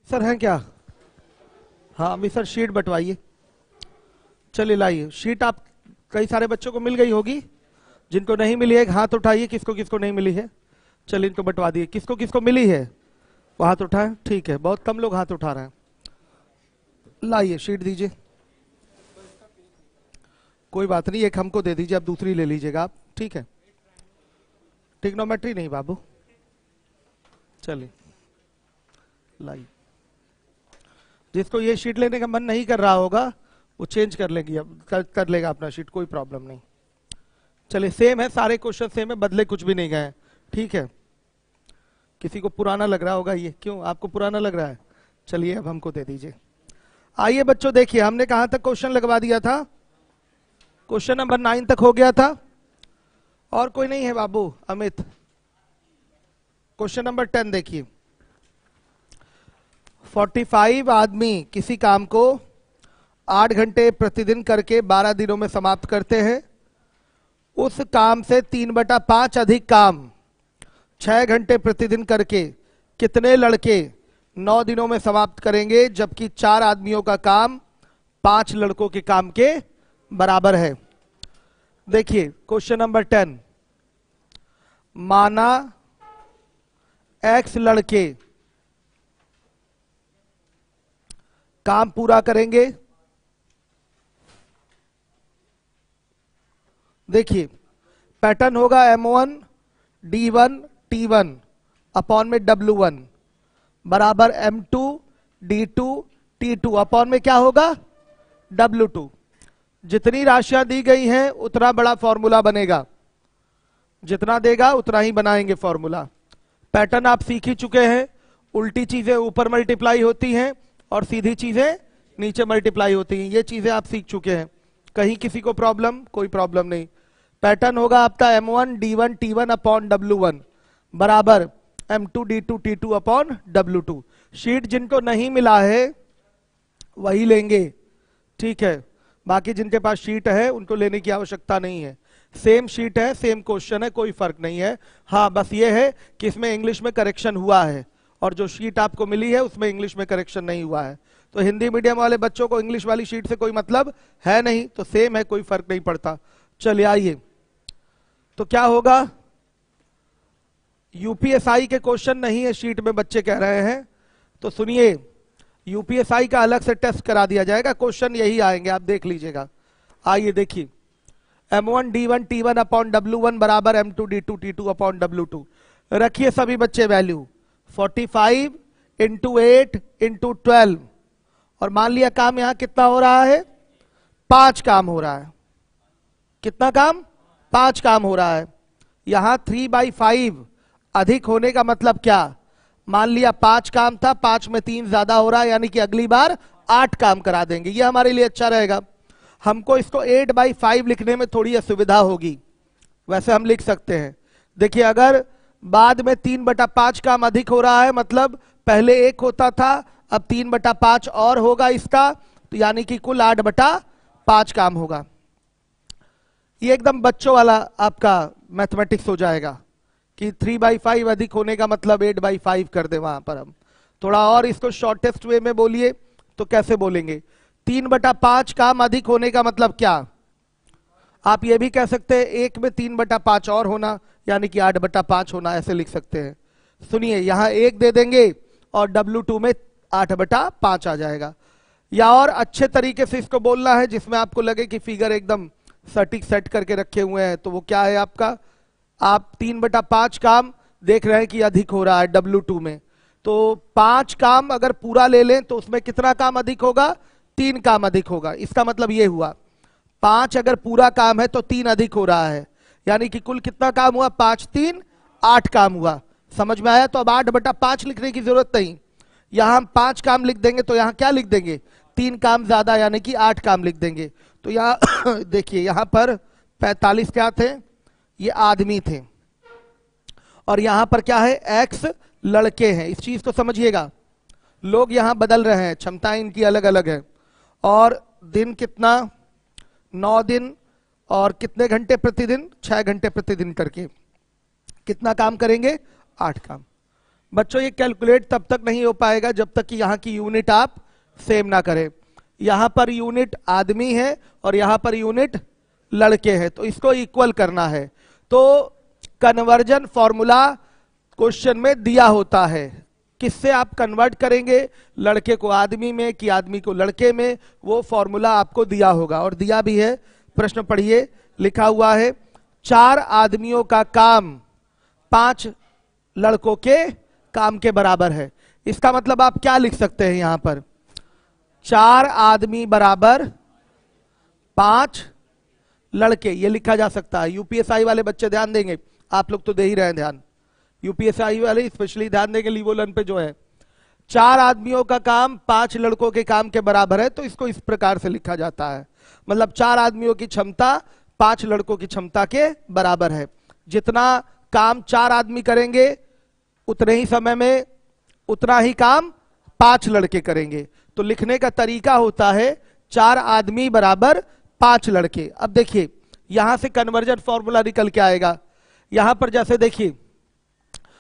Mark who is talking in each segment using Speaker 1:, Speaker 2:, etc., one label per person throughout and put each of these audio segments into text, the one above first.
Speaker 1: Sir हैं क्या? हाँ अभी सर शीट बंटवाइए। चलिए लाइए शीट। आप कई सारे बच्चों को मिल गई होगी, जिनको नहीं मिली है हाथ उठाइए। किसको किसको नहीं मिली है? चलिए इनको बंटवा दिए। किसको किसको मिली है वो हाथ उठाएं। ठीक है, बहुत कम लोग हाथ उठा रहे हैं। लाइए शीट दीजिए। कोई बात नहीं, एक हमको दे दीजिए, आप दूसरी ले लीजिएगा आप। ठीक है, ट्रिग्नोमेट्री नहीं बाबू। चलिए लाइए। जिसको ये शीट लेने का मन नहीं कर रहा होगा वो चेंज कर लेगी, अब कर लेगा अपना शीट, कोई प्रॉब्लम नहीं। चलिए सेम है, सारे क्वेश्चन सेम है, बदले कुछ भी नहीं गए। ठीक है, किसी को पुराना लग रहा होगा ये, क्यों आपको पुराना लग रहा है? चलिए अब हमको दे दीजिए। आइए बच्चों देखिए, हमने कहां तक क्वेश्चन लगवा दिया था? क्वेश्चन नंबर 9 तक हो गया था। और कोई नहीं है बाबू? अमित, क्वेश्चन नंबर 10 देखिए। 45 आदमी किसी काम को 8 घंटे प्रतिदिन करके 12 दिनों में समाप्त करते हैं। उस काम से 3/5 अधिक काम 6 घंटे प्रतिदिन करके कितने लड़के 9 दिनों में समाप्त करेंगे, जबकि 4 आदमियों का काम 5 लड़कों के काम के बराबर है। देखिए क्वेश्चन नंबर 10, माना X लड़के काम पूरा करेंगे। देखिए पैटर्न होगा M1 D1 T1 अपॉन में W1 बराबर M2 D2 T2 अपॉन में क्या होगा? W2। जितनी राशियां दी गई हैं उतना बड़ा फॉर्मूला बनेगा, जितना देगा उतना ही बनाएंगे फॉर्मूला। पैटर्न आप सीख ही चुके हैं, उल्टी चीजें ऊपर मल्टीप्लाई होती हैं और सीधी चीजें नीचे मल्टीप्लाई होती हैं, ये चीजें आप सीख चुके हैं। कहीं किसी को प्रॉब्लम? कोई प्रॉब्लम नहीं। पैटर्न होगा आपका M1 D1 T1 upon W1 बराबर M2 D2 T2 upon W2। Sheet जिनको नहीं मिला है वही लेंगे, ठीक है। बाकी जिनके पास शीट है उनको लेने की आवश्यकता नहीं है। सेम शीट है, सेम क्वेश्चन है, कोई फर्क नहीं है। हाँ बस ये है कि इसमें इंग्लिश में करेक्शन हुआ है और जो शीट आपको मिली है उसमें इंग्लिश में करेक्शन नहीं हुआ है। तो हिंदी मीडियम वाले बच्चों को इंग्लिश वाली शीट से कोई मतलब है नहीं, तो सेम है, कोई फर्क नहीं पड़ता। चलिए आइए, तो क्या होगा? यूपीएसआई के क्वेश्चन नहीं है शीट में, बच्चे कह रहे हैं। तो सुनिए, यूपीएसआई का अलग से टेस्ट करा दिया जाएगा, क्वेश्चन यही आएंगे, आप देख लीजिएगा। आइए देखिए, M1 D1 T1 upon W1 बराबर M2 D2 T2 upon W2। रखिए सभी बच्चे वैल्यू 45 इंटू 8 इंटू 12, और मान लिया काम यहां कितना हो रहा है? 5 काम हो रहा है। कितना काम? 5 काम हो रहा है। यहां 3/5 अधिक होने का मतलब क्या? मान लिया 5 काम था, 5 में 3 ज्यादा हो रहा है, यानी कि अगली बार 8 काम करा देंगे, ये हमारे लिए अच्छा रहेगा। हमको इसको 8/5 लिखने में थोड़ी असुविधा होगी, वैसे हम लिख सकते हैं। देखिए अगर बाद में 3/5 काम अधिक हो रहा है, मतलब पहले 1 होता था, अब 3/5 और होगा इसका, तो यानी कि कुल 8/5 काम होगा। ये एकदम बच्चों वाला आपका मैथमेटिक्स हो जाएगा कि 3/5 अधिक होने का मतलब 8/5 कर दे। वहां पर हम थोड़ा और इसको शॉर्टेस्ट वे में बोलिए तो कैसे बोलेंगे? 3/5 काम अधिक होने का मतलब क्या? आप ये भी कह सकते हैं 1 में 3/5 और होना, यानी कि 8/5 होना, ऐसे लिख सकते हैं। सुनिए यहां 1 दे देंगे और W2 में 8/5 आ जाएगा। या और अच्छे तरीके से इसको बोलना है जिसमें आपको लगे कि फिगर एकदम सटीक सेट करके रखे हुए हैं, तो वो क्या है आपका? आप 3/5 काम देख रहे हैं कि अधिक हो रहा है W2 में, तो 5 काम अगर पूरा ले लें तो उसमें कितना काम अधिक होगा? 3 काम अधिक होगा। इसका मतलब ये हुआ 5 अगर पूरा काम है तो 3 अधिक हो रहा है, यानी कि कुल कितना काम हुआ? 5 3 8 काम हुआ। समझ में आया? तो अब 8/5 लिखने की जरूरत नहीं, यहां हम 5 काम लिख देंगे, तो यहां क्या लिख देंगे? 3 काम ज्यादा, यानी कि 8 काम लिख देंगे। तो यहां देखिए, यहां पर 45 क्या थे? ये आदमी थे, और यहां पर क्या है? X लड़के हैं। इस चीज को समझिएगा, लोग यहां बदल रहे हैं, क्षमताएं इनकी अलग अलग है। और दिन कितना? 9 दिन, और कितने घंटे प्रतिदिन? 6 घंटे प्रतिदिन करके कितना काम करेंगे? 8 काम। बच्चों ये कैलकुलेट तब तक नहीं हो पाएगा जब तक कि यहाँ की यूनिट आप सेम ना करें। यहाँ पर यूनिट आदमी है और यहाँ पर यूनिट लड़के हैं, तो इसको इक्वल करना है। तो कन्वर्जन फॉर्मूला क्वेश्चन में दिया होता है, किससे आप कन्वर्ट करेंगे, लड़के को आदमी में कि आदमी को लड़के में, वो फॉर्मूला आपको दिया होगा और दिया भी है। प्रश्न पढ़िए, लिखा हुआ है 4 आदमियों का काम 5 लड़कों के काम के बराबर है। इसका मतलब आप क्या लिख सकते हैं, यहां पर 4 आदमी बराबर 5 लड़के, ये लिखा जा सकता है। यूपीएसआई वाले बच्चे ध्यान देंगे, आप लोग तो दे ही रहे हैं ध्यान, यूपीएसआई वाले स्पेशली ध्यान देंगे। लीवोलन पे जो है 4 आदमियों का काम 5 लड़कों के काम के बराबर है, तो इसको इस प्रकार से लिखा जाता है। मतलब 4 आदमियों की क्षमता 5 लड़कों की क्षमता के बराबर है। जितना काम 4 आदमी करेंगे उतने ही समय में उतना ही काम 5 लड़के करेंगे। तो लिखने का तरीका होता है 4 आदमी बराबर 5 लड़के। अब देखिए यहां से कन्वर्जन फॉर्मूला निकल के आएगा। यहां पर जैसे देखिए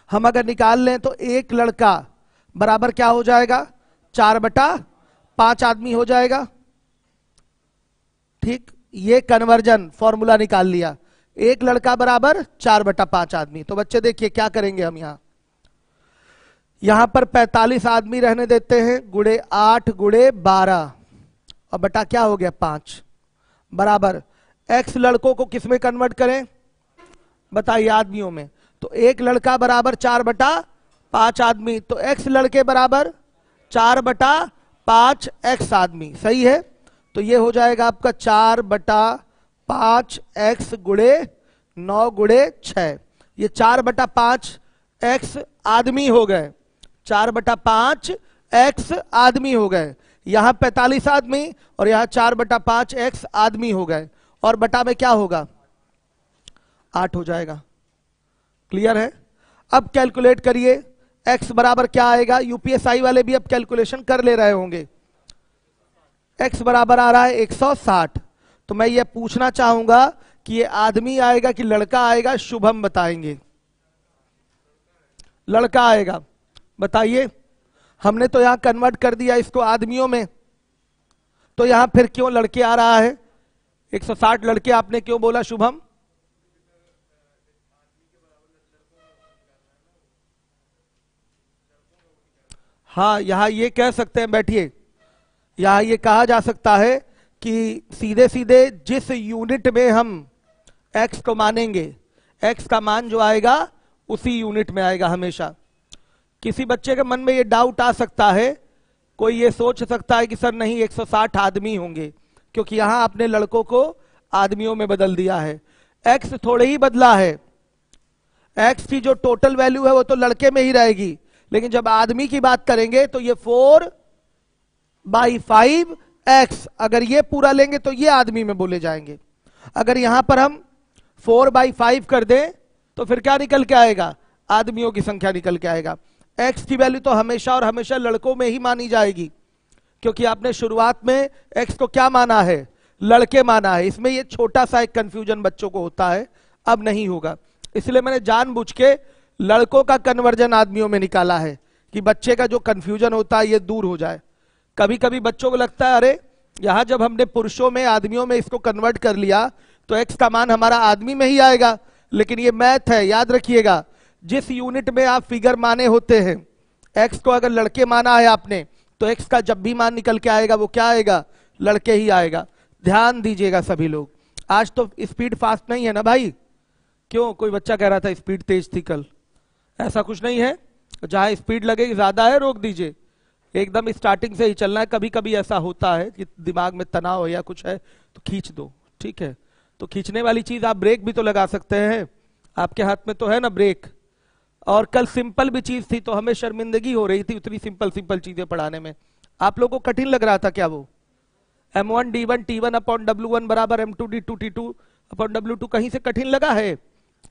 Speaker 1: हम अगर निकाल लें तो 1 लड़का बराबर क्या हो जाएगा, 4/5 आदमी हो जाएगा। ठीक, ये कन्वर्जन फॉर्मूला निकाल लिया, 1 लड़का बराबर 4/5 आदमी। तो बच्चे देखिए क्या करेंगे हम, यहां पर 45 आदमी रहने देते हैं, गुणे 8 गुणे 12 और बटा क्या हो गया 5 बराबर x लड़कों को किस में कन्वर्ट करें बताइए, आदमियों में। तो 1 लड़का बराबर 4/5 आदमी, तो x लड़के बराबर 4/5 x आदमी, सही है। तो ये हो जाएगा आपका 4/5 x गुणे 9 गुणे 6, ये 4/5 x आदमी हो गए, 4/5 x आदमी हो गए। यहां 45 आदमी और यहां 4/5 x आदमी हो गए, और बटा में क्या होगा 8 हो जाएगा। क्लियर है। अब कैलकुलेट करिए x बराबर क्या आएगा, यूपीएसआई वाले भी अब कैलकुलेशन कर ले रहे होंगे। x बराबर आ रहा है 160। तो मैं ये पूछना चाहूंगा कि ये आदमी आएगा कि लड़का आएगा, शुभम बताएंगे। लड़का आएगा, बताइए। हमने तो यहां कन्वर्ट कर दिया इसको आदमियों में, तो यहां फिर क्यों लड़के आ रहा है, 160 लड़के आपने क्यों बोला शुभम? हाँ, यहां ये कह सकते हैं, बैठिए, यहां ये कहा जा सकता है कि सीधे सीधे जिस यूनिट में हम x को मानेंगे, x का मान जो आएगा उसी यूनिट में आएगा हमेशा। किसी बच्चे के मन में ये डाउट आ सकता है, कोई ये सोच सकता है कि सर नहीं 160 आदमी होंगे, क्योंकि यहां आपने लड़कों को आदमियों में बदल दिया है। x थोड़े ही बदला है, x की जो टोटल वैल्यू है वो तो लड़के में ही रहेगी, लेकिन जब आदमी की बात करेंगे तो ये 4/5x, अगर ये पूरा लेंगे तो ये आदमी में बोले जाएंगे। अगर यहां पर हम 4/5 कर दें तो फिर क्या निकल के आएगा, आदमियों की संख्या निकल के आएगा। x की वैल्यू तो हमेशा और हमेशा लड़कों में ही मानी जाएगी, क्योंकि आपने शुरुआत में x को क्या माना है, लड़के माना है। इसमें ये छोटा सा एक कंफ्यूजन बच्चों को होता है, अब नहीं होगा। इसलिए मैंने जानबूझ के लड़कों का कन्वर्जन आदमियों में निकाला है कि बच्चे का जो कंफ्यूजन होता है ये दूर हो जाए। कभी कभी बच्चों को लगता है अरे यहां जब हमने पुरुषों में आदमियों में इसको कन्वर्ट कर लिया तो x का मान हमारा आदमी में ही आएगा, लेकिन ये मैथ है, याद रखिएगा। जिस यूनिट में आप फिगर माने होते हैं, x को अगर लड़के माना है आपने, तो x का जब भी मान निकल के आएगा वो क्या आएगा, लड़के ही आएगा। ध्यान दीजिएगा सभी लोग। आज तो स्पीड फास्ट नहीं है ना भाई, क्यों, कोई बच्चा कह रहा था स्पीड तेज थी कल, ऐसा कुछ नहीं है। जहां स्पीड लगेगी ज्यादा है रोक दीजिए, एकदम स्टार्टिंग से ही चलना है। कभी कभी ऐसा होता है कि दिमाग में तनाव या कुछ है तो खींच दो, ठीक है। तो खींचने वाली चीज आप ब्रेक भी तो लगा सकते हैं, आपके हाथ में तो है ना ब्रेक। और कल सिंपल भी चीज थी तो हमें शर्मिंदगी हो रही थी उतनी सिंपल सिंपल चीजें पढ़ाने में। आप लोगों को कठिन लग रहा था क्या वो? m1 d1 t1 upon w1 बराबर m2 d2 t2 upon w2 कहीं से कठिन लगा है?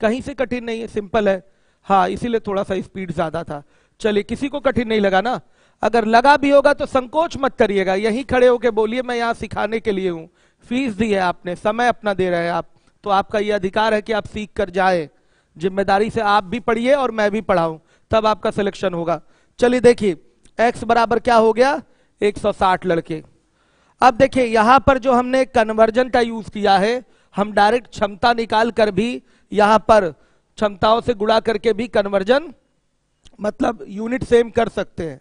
Speaker 1: कहीं से कठिन नहीं है, सिंपल है। हाँ, इसीलिए थोड़ा सा स्पीड ज्यादा था। चलिए, किसी को कठिन नहीं लगा ना? अगर लगा भी होगा तो संकोच मत करिएगा, यहीं खड़े होके बोलिए मैं यहाँ सिखाने के लिए हूँ। फीस दी है आपने, समय अपना दे रहे हैं आप, तो आपका ये अधिकार है कि आप सीख कर जाए। जिम्मेदारी से आप भी पढ़िए और मैं भी पढ़ाऊं, तब आपका सिलेक्शन होगा। चलिए देखिए x बराबर क्या हो गया, 160 लड़के। अब देखिए यहां पर जो हमने कन्वर्जन का यूज किया है, हम डायरेक्ट क्षमता निकाल कर भी यहां पर क्षमताओं से गुणा करके भी कन्वर्जन मतलब यूनिट सेम कर सकते हैं।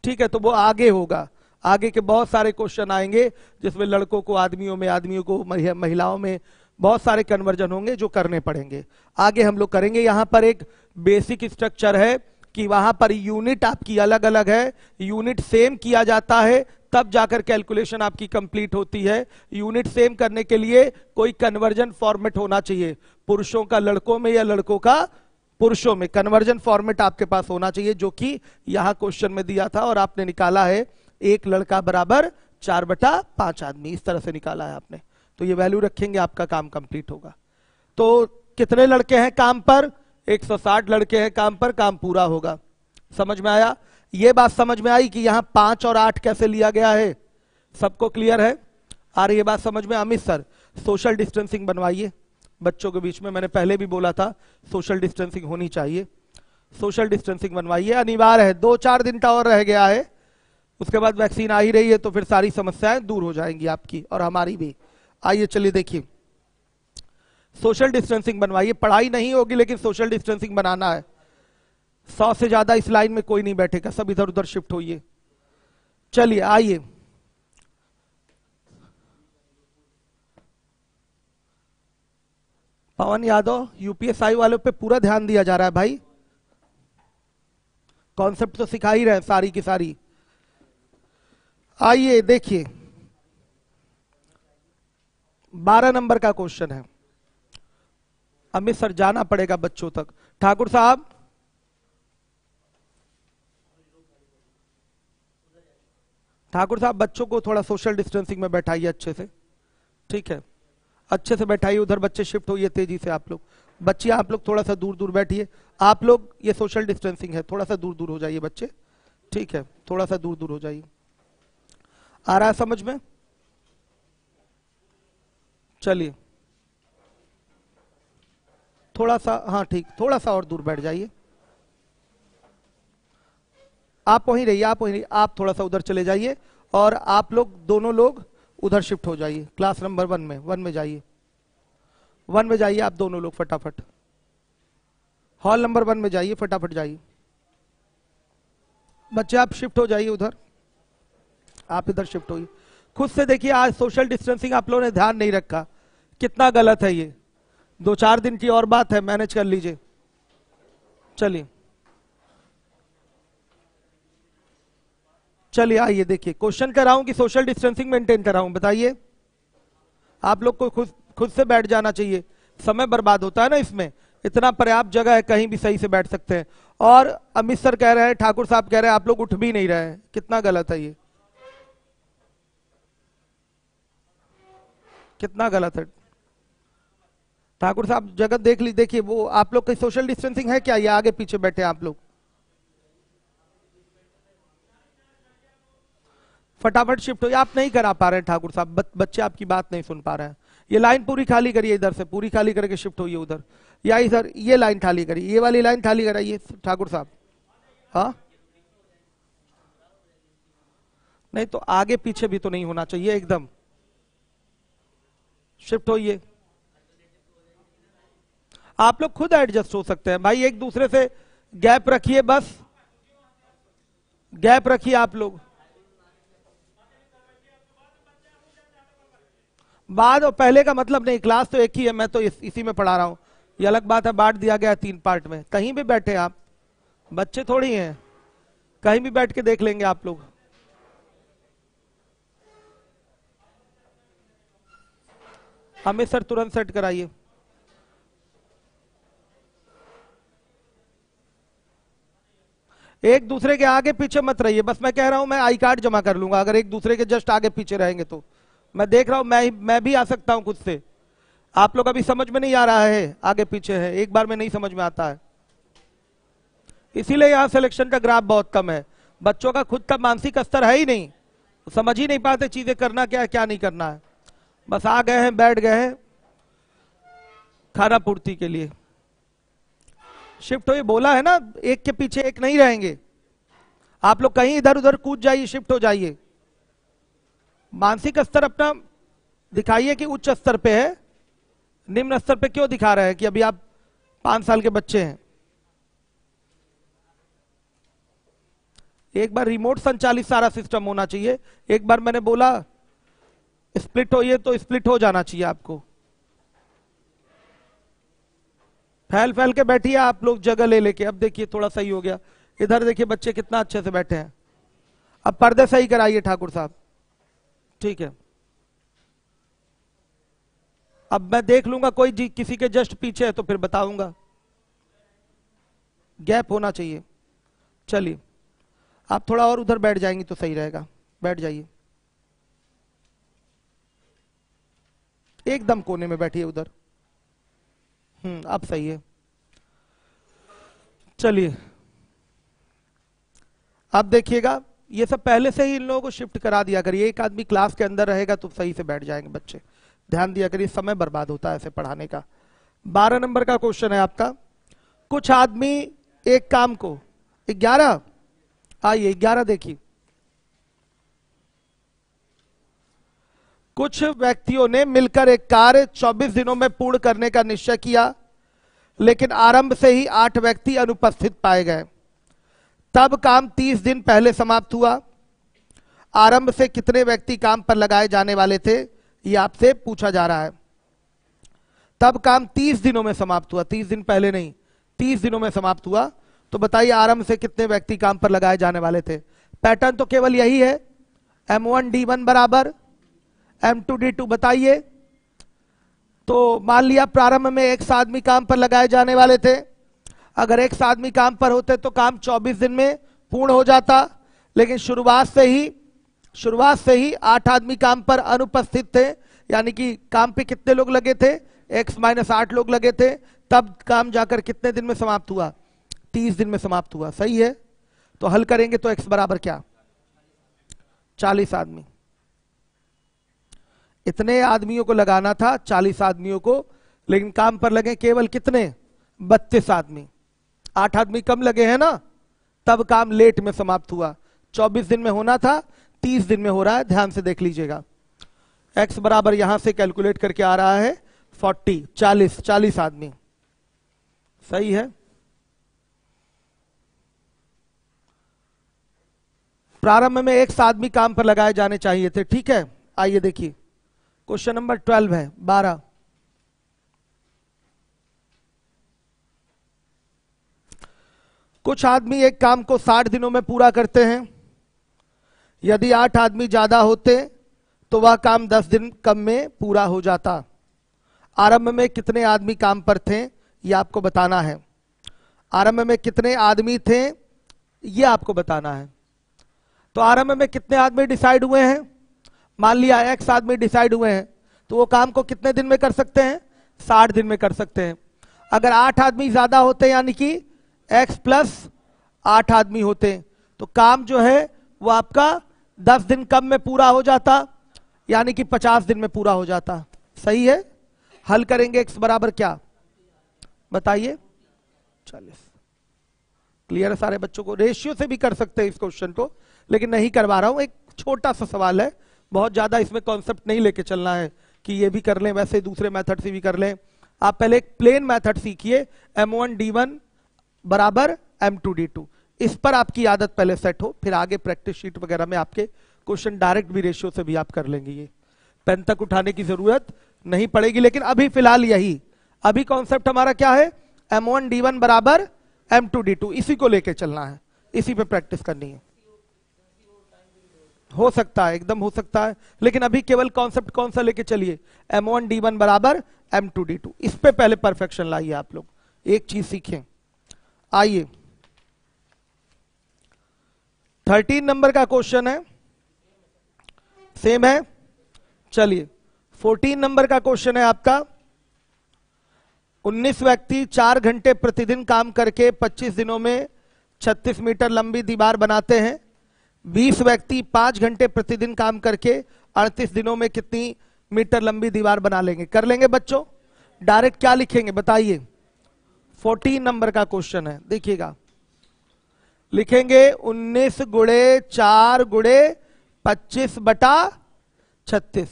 Speaker 1: ठीक है, तो वो आगे होगा, आगे के बहुत सारे क्वेश्चन आएंगे जिसमें लड़कों को आदमियों में, आदमियों को महिलाओं में, बहुत सारे कन्वर्जन होंगे जो करने पड़ेंगे, आगे हम लोग करेंगे। यहां पर एक बेसिक स्ट्रक्चर है कि वहां पर यूनिट आपकी अलग अलग है, यूनिट सेम किया जाता है तब जाकर कैलकुलेशन आपकी कंप्लीट होती है। यूनिट सेम करने के लिए कोई कन्वर्जन फॉर्मेट होना चाहिए, पुरुषों का लड़कों में या लड़कों का पुरुषों में, कन्वर्जन फॉर्मेट आपके पास होना चाहिए, जो कि यहां क्वेश्चन में दिया था और आपने निकाला है 1 लड़का बराबर 4/5 आदमी, इस तरह से निकाला है आपने। तो ये वैल्यू रखेंगे, आपका काम कंप्लीट होगा। तो कितने लड़के हैं काम पर, 160 लड़के हैं काम पर, काम पूरा होगा। समझ में आया? ये बात समझ में आई कि यहां 5 और 8 कैसे लिया गया है, सबको क्लियर है? आ रही है बात समझ में? अमित सर सोशल डिस्टेंसिंग बनवाइए बच्चों के बीच में, मैंने पहले भी बोला था सोशल डिस्टेंसिंग होनी चाहिए, सोशल डिस्टेंसिंग बनवाइए, अनिवार्य है। 2-4 दिन का और रह गया है, उसके बाद वैक्सीन आ ही रही है, तो फिर सारी समस्याएं दूर हो जाएंगी आपकी और हमारी भी। आइए चलिए देखिए, सोशल डिस्टेंसिंग बनवाइए, पढ़ाई नहीं होगी लेकिन सोशल डिस्टेंसिंग बनाना है। 100 से ज्यादा इस लाइन में कोई नहीं बैठेगा, सब इधर उधर शिफ्ट होइए। चलिए आइए, पवन यादव, यूपीएसआई वालों पे पूरा ध्यान दिया जा रहा है भाई, कॉन्सेप्ट तो सिखा ही रहे हैं सारी की सारी। आइए देखिए 12 नंबर का क्वेश्चन है, अमित सर जाना पड़ेगा बच्चों तक। ठाकुर साहब, ठाकुर साहब बच्चों को थोड़ा सोशल डिस्टेंसिंग में बैठाइए अच्छे से, ठीक है, अच्छे से बैठाइए, उधर बच्चे शिफ्ट होइए तेजी से। आप लोग बच्चियां, आप लोग थोड़ा सा दूर दूर बैठिए, आप लोग, ये सोशल डिस्टेंसिंग है, थोड़ा सा दूर दूर हो जाइए बच्चे, ठीक है, थोड़ा सा दूर दूर हो जाइए। आ रहा है समझ में? चलिए थोड़ा सा, हाँ ठीक, थोड़ा सा और दूर बैठ जाइए, आप वहीं रहिए, आप वहीं रहिए, आप थोड़ा सा उधर चले जाइए और आप लोग दोनों लोग उधर शिफ्ट हो जाइए, क्लास नंबर 1 में जाइए, 1 में जाइए आप दोनों लोग फटाफट, हॉल नंबर 1 में जाइए, फटाफट जाइए बच्चे, आप शिफ्ट हो जाइए उधर, आप इधर शिफ्ट होइए। खुद से देखिए, आज सोशल डिस्टेंसिंग आप लोगों ने ध्यान नहीं रखा, कितना गलत है ये, 2-4 दिन की और बात है, मैनेज कर लीजिए। चलिए चलिए आइए देखिए, क्वेश्चन कराऊं कि सोशल डिस्टेंसिंग मेंटेन कराऊं, बताइए। आप लोग को खुद से बैठ जाना चाहिए, समय बर्बाद होता है ना इसमें, इतना पर्याप्त जगह है, कहीं भी सही से बैठ सकते हैं। और अमित सर कह रहे हैं, ठाकुर साहब कह रहे हैं आप लोग उठ भी नहीं रहे हैं, कितना गलत है ये, कितना गलत है। ठाकुर साहब जगह देख ली, देखिए वो आप लोग की सोशल डिस्टेंसिंग है क्या, ये आगे पीछे बैठे आप लोग, फटाफट शिफ्ट हो। आप नहीं करा पा रहे हैं ठाकुर साहब, बच्चे आपकी बात नहीं सुन पा रहे हैं। ये लाइन पूरी खाली करिए, इधर से पूरी खाली करके शिफ्ट होइए उधर, या इधर ये लाइन खाली करिए, ये वाली लाइन खाली कराइए ठाकुर साहब। हाँ नहीं तो आगे पीछे भी तो नहीं होना चाहिए, एकदम शिफ्ट होइए। आप लोग खुद एडजस्ट हो सकते हैं भाई, एक दूसरे से गैप रखिए, बस गैप रखिए आप लोग। बाद और पहले का मतलब नहीं, क्लास तो एक ही है, मैं तो इसी में पढ़ा रहा हूं, ये अलग बात है, बांट दिया गया 3 पार्ट में, कहीं भी बैठे आप, बच्चे थोड़ी हैं, कहीं भी बैठ के देख लेंगे आप लोग। अमित सर तुरंत सेट कराइए। एक दूसरे के आगे पीछे मत रहिए, बस मैं कह रहा हूं, मैं आई कार्ड जमा कर लूंगा अगर एक दूसरे के जस्ट आगे पीछे रहेंगे तो। मैं देख रहा हूं, मैं भी आ सकता हूं खुद से, आप लोग अभी समझ में नहीं आ रहा है, आगे पीछे है, एक बार में नहीं समझ में आता है, इसीलिए यहां सिलेक्शन का ग्राफ बहुत कम है। बच्चों का खुद का मानसिक स्तर है ही नहीं, समझ ही नहीं पाते चीजें करना क्या है क्या नहीं करना है, बस आ गए हैं, बैठ गए हैं खाना पूर्ति के लिए। शिफ्ट हो, ये बोला है ना, एक के पीछे एक नहीं रहेंगे। आप लोग कहीं इधर उधर कूद जाइए, शिफ्ट हो जाइए। मानसिक स्तर अपना दिखाइए कि उच्च स्तर पे है, निम्न स्तर पे क्यों दिखा रहे हैं कि अभी आप 5 साल के बच्चे हैं। एक बार रिमोट संचालित सारा सिस्टम होना चाहिए। एक बार मैंने बोला स्प्लिट होइए तो स्प्लिट हो जाना चाहिए आपको। फैल फैल के बैठिए आप लोग जगह ले लेके। अब देखिए थोड़ा सही हो गया। इधर देखिए बच्चे कितना अच्छे से बैठे हैं। अब पर्दे सही कराइए ठाकुर साहब। ठीक है, अब मैं देख लूंगा कोई किसी के जस्ट पीछे है तो फिर बताऊंगा। गैप होना चाहिए। चलिए आप थोड़ा और उधर बैठ जाएंगे तो सही रहेगा। बैठ जाइए, एकदम कोने में बैठिए उधर। अब सही है। चलिए अब देखिएगा, ये सब पहले से ही इन लोगों को शिफ्ट करा दिया करिए। एक आदमी क्लास के अंदर रहेगा तो सही से बैठ जाएंगे बच्चे। ध्यान दिया करिए, समय बर्बाद होता है ऐसे पढ़ाने का। 12 नंबर का क्वेश्चन है आपका। कुछ आदमी एक काम को 11, आइए 11 देखिए। कुछ व्यक्तियों ने मिलकर एक कार्य 24 दिनों में पूर्ण करने का निश्चय किया, लेकिन आरंभ से ही 8 व्यक्ति अनुपस्थित पाए गए। तब काम 30 दिन पहले समाप्त हुआ। आरंभ से कितने व्यक्ति काम पर लगाए जाने वाले थे, ये आपसे पूछा जा रहा है। तब काम 30 दिनों में समाप्त हुआ, 30 दिन पहले नहीं, 30 दिनों में समाप्त हुआ। तो बताइए आरंभ से कितने व्यक्ति काम पर लगाए जाने वाले थे। पैटर्न तो केवल यही है, M1D1 बराबर M2D2। बताइए, तो मान लिया प्रारंभ में 100 आदमी काम पर लगाए जाने वाले थे। अगर 100 आदमी काम पर होते तो काम 24 दिन में पूर्ण हो जाता, लेकिन शुरुआत से ही 8 आदमी काम पर अनुपस्थित थे। यानी कि काम पे कितने लोग लगे थे, x-8 लोग लगे थे। तब काम जाकर कितने दिन में समाप्त हुआ, 30 दिन में समाप्त हुआ। सही है। तो हल करेंगे तो x बराबर क्या, 40 आदमी। इतने आदमियों को लगाना था, 40 आदमियों को, लेकिन काम पर लगे केवल कितने, 32 आदमी। 8 आदमी कम लगे हैं ना, तब काम लेट में समाप्त हुआ। 24 दिन में होना था, 30 दिन में हो रहा है। ध्यान से देख लीजिएगा। x बराबर यहां से कैलकुलेट करके आ रहा है 40, 40 आदमी। सही है। प्रारंभ में 100 आदमी काम पर लगाए जाने चाहिए थे। ठीक है, आइए देखिए क्वेश्चन नंबर 12 है, 12। कुछ आदमी एक काम को 60 दिनों में पूरा करते हैं। यदि 8 आदमी ज्यादा होते तो वह काम 10 दिन कम में पूरा हो जाता। आरंभ में कितने आदमी काम पर थे, यह आपको बताना है। आरंभ में कितने आदमी थे, यह आपको बताना है। तो आरंभ में कितने आदमी डिसाइड हुए हैं, मान लिया x आदमी डिसाइड हुए हैं, तो वो काम को कितने दिन में कर सकते हैं, 60 दिन में कर सकते हैं। अगर 8 आदमी ज्यादा होते यानी कि x प्लस 8 आदमी होते तो काम जो है वो आपका 10 दिन कम में पूरा हो जाता, यानी कि 50 दिन में पूरा हो जाता। सही है। हल करेंगे x बराबर क्या, बताइए, 40। क्लियर है सारे बच्चों को। रेशियो से भी कर सकते हैं इस क्वेश्चन को, लेकिन नहीं करवा रहा हूं। एक छोटा सा सवाल है, बहुत ज्यादा इसमें कॉन्सेप्ट नहीं लेके चलना है कि ये भी कर लें, वैसे दूसरे मेथड से भी कर लें। आप पहले एक प्लेन मेथड सीखिए, M1D1 बराबर M2D2। इस पर आपकी आदत पहले सेट हो, फिर आगे प्रैक्टिस शीट वगैरह में आपके क्वेश्चन डायरेक्ट भी रेशियो से भी आप कर लेंगे। ये पेन तक उठाने की जरूरत नहीं पड़ेगी। लेकिन अभी फिलहाल यही, अभी कॉन्सेप्ट हमारा क्या है, M1D1 बराबर M2D2, इसी को लेके चलना है, इसी पे प्रैक्टिस करनी है। हो सकता है, एकदम हो सकता है, लेकिन अभी केवल कॉन्सेप्ट कौन सा लेके चलिए, M1D1 बराबर M2D2। इस पे पहले परफेक्शन लाइए आप लोग, एक चीज सीखें। आइए 13 नंबर का क्वेश्चन है, सेम है। चलिए 14 नंबर का क्वेश्चन है आपका। 19 व्यक्ति 4 घंटे प्रतिदिन काम करके 25 दिनों में 36 मीटर लंबी दीवार बनाते हैं। 20 व्यक्ति 5 घंटे प्रतिदिन काम करके 38 दिनों में कितनी मीटर लंबी दीवार बना लेंगे। कर लेंगे बच्चों, डायरेक्ट क्या लिखेंगे बताइए, 14 नंबर का क्वेश्चन है, देखिएगा। लिखेंगे 19 गुणे 4 गुणे 25/36।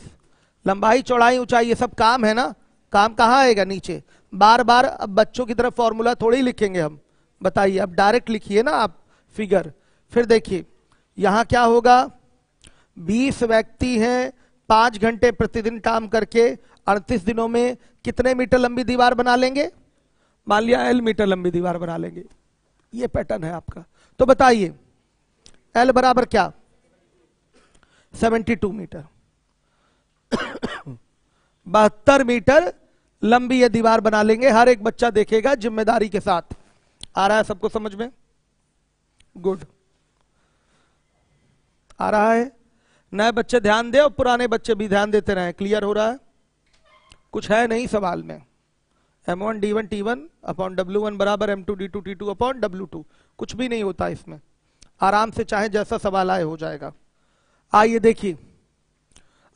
Speaker 1: लंबाई चौड़ाई ऊंचाई ये सब काम है ना, काम कहाँ आएगा? नीचे। बार बार अब बच्चों की तरफ फॉर्मूला थोड़ी लिखेंगे हम, बताइए। अब डायरेक्ट लिखिए ना आप फिगर। फिर देखिए यहां क्या होगा, 20 व्यक्ति हैं, 5 घंटे प्रतिदिन काम करके 38 दिनों में कितने मीटर लंबी दीवार बना लेंगे? मान लिया L मीटर लंबी दीवार बना लेंगे। ये पैटर्न है आपका। तो बताइए L बराबर क्या? 72 मीटर। 72 मीटर लंबी ये दीवार बना लेंगे। हर एक बच्चा देखेगा जिम्मेदारी के साथ। आ रहा है सबको समझ में? गुड, आ रहा है। नए बच्चे ध्यान दे और पुराने बच्चे भी ध्यान देते रहे। क्लियर हो रहा है? कुछ है नहीं सवाल में। M1 D1 T1 upon W1 बराबर M2 D2 T2 upon W2। कुछ भी नहीं होता इसमें, आराम से चाहे जैसा सवाल आए हो जाएगा। आइए देखिए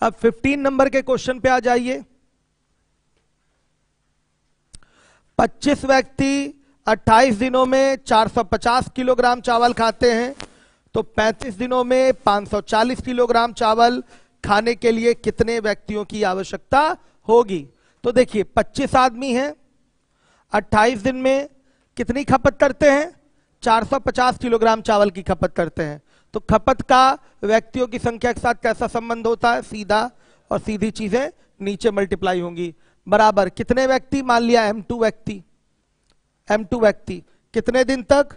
Speaker 1: अब 15 नंबर के क्वेश्चन पे आ जाइए। 25 व्यक्ति 28 दिनों में 450 किलोग्राम चावल खाते हैं, तो 35 दिनों में 540 किलोग्राम चावल खाने के लिए कितने व्यक्तियों की आवश्यकता होगी? तो देखिए 25 आदमी हैं, 28 दिन में कितनी खपत करते हैं? 450 किलोग्राम चावल की खपत करते हैं। तो खपत का व्यक्तियों की संख्या के साथ कैसा संबंध होता है? सीधा, और सीधी चीजें नीचे मल्टीप्लाई होंगी। बराबर कितने व्यक्ति? मान लिया M2 व्यक्ति। M2 व्यक्ति कितने दिन तक?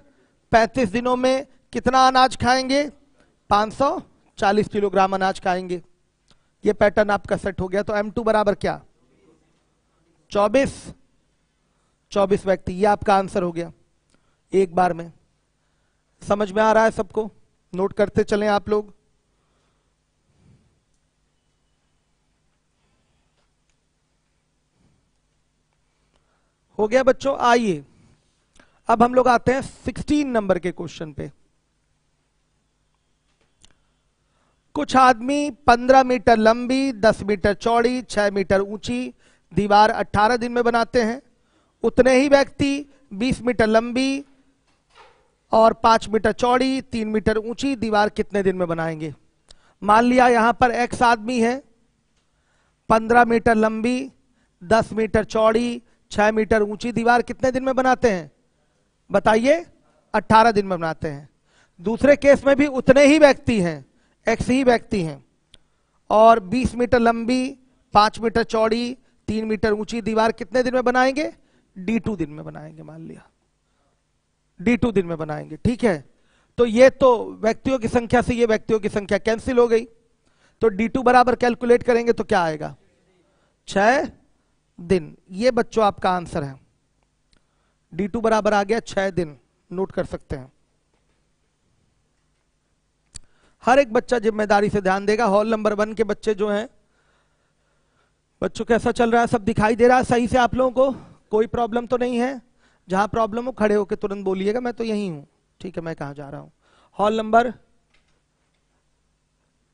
Speaker 1: 35 दिनों में कितना अनाज खाएंगे? 540 किलोग्राम अनाज खाएंगे। ये पैटर्न आपका सेट हो गया। तो M2 बराबर क्या? 24 व्यक्ति। ये आपका आंसर हो गया एक बार में। समझ में आ रहा है सबको? नोट करते चलें आप लोग। हो गया बच्चों? आइए अब हम लोग आते हैं 16 नंबर के क्वेश्चन पे। कुछ आदमी 15 मीटर लंबी, 10 मीटर चौड़ी, 6 मीटर ऊंची दीवार 18 दिन में बनाते हैं। उतने ही व्यक्ति 20 मीटर लंबी और 5 मीटर चौड़ी, 3 मीटर ऊंची दीवार कितने दिन में बनाएंगे? मान लिया यहां पर X आदमी है, 15 मीटर लंबी, 10 मीटर चौड़ी, 6 मीटर ऊंची दीवार कितने दिन में बनाते हैं? बताइए। 18 दिन में बनाते हैं। दूसरे केस में भी उतने ही व्यक्ति हैं, X ही व्यक्ति हैं, और 20 मीटर लंबी, 5 मीटर चौड़ी, 3 मीटर ऊंची दीवार कितने दिन में बनाएंगे? D2 दिन में बनाएंगे। मान लिया D2 दिन में बनाएंगे। ठीक है, तो ये तो व्यक्तियों की संख्या से ये व्यक्तियों की संख्या कैंसिल हो गई। तो D2 बराबर कैलकुलेट करेंगे तो क्या आएगा? 6 दिन। ये बच्चों आपका आंसर है। D2 बराबर आ गया 6 दिन। नोट कर सकते हैं। हर एक बच्चा जिम्मेदारी से ध्यान देगा। हॉल नंबर 1 के बच्चे जो हैं, बच्चों कैसा चल रहा है? सब दिखाई दे रहा है सही से आप लोगों को? कोई प्रॉब्लम तो नहीं है? जहां प्रॉब्लम हो खड़े होकर तुरंत बोलिएगा, मैं तो यहीं हूं। ठीक है, मैं कहां जा रहा हूं? हॉल नंबर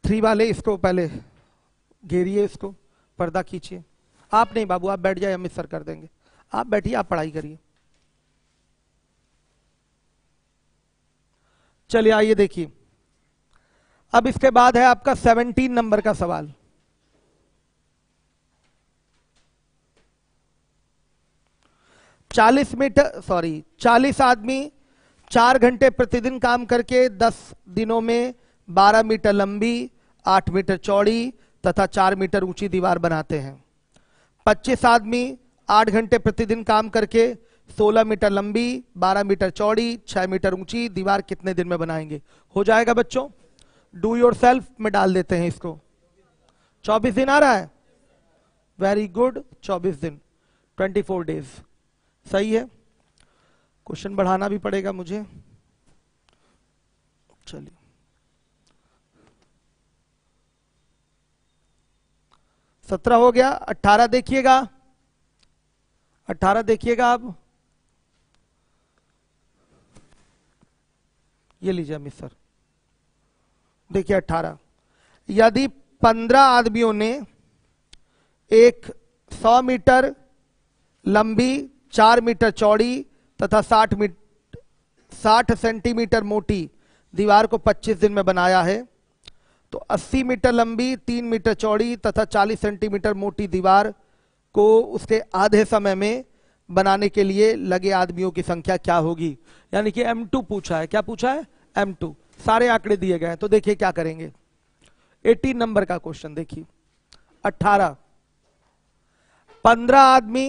Speaker 1: 3 वाले इसको पहले घेरिए, इसको पर्दा खींचिए। आप नहीं बाबू, आप बैठ जाए, अमित सर कर देंगे। आप बैठिए, आप पढ़ाई करिए। चलिए आइए देखिए, अब इसके बाद है आपका 17 नंबर का सवाल। चालीस आदमी 4 घंटे प्रतिदिन काम करके 10 दिनों में 12 मीटर लंबी, 8 मीटर चौड़ी तथा 4 मीटर ऊंची दीवार बनाते हैं। 25 आदमी 8 घंटे प्रतिदिन काम करके 16 मीटर लंबी, 12 मीटर चौड़ी, 6 मीटर ऊंची दीवार कितने दिन में बनाएंगे? हो जाएगा बच्चों? डू योर सेल्फ में डाल देते हैं इसको। 24 दिन आ रहा है? वेरी गुड, 24 दिन, 24 डेज। सही है। क्वेश्चन बढ़ाना भी पड़ेगा मुझे। चलिए, सत्रह हो गया। 18 देखिएगा, 18 देखिएगा। अब ये लीजिए अमित सर, देखिए 18। यदि 15 आदमियों ने एक 100 मीटर लंबी, 4 मीटर चौड़ी, तथा 60 सेंटीमीटर मोटी दीवार को 25 दिन में बनाया है, तो 80 मीटर लंबी, 3 मीटर चौड़ी तथा 40 सेंटीमीटर मोटी दीवार को उसके आधे समय में बनाने के लिए लगे आदमियों की संख्या क्या होगी। यानी कि M2 पूछा है। क्या पूछा है? M2। सारे आंकड़े दिए गए हैं, तो देखिए क्या करेंगे। 18 नंबर का क्वेश्चन देखिए। 18, 15 आदमी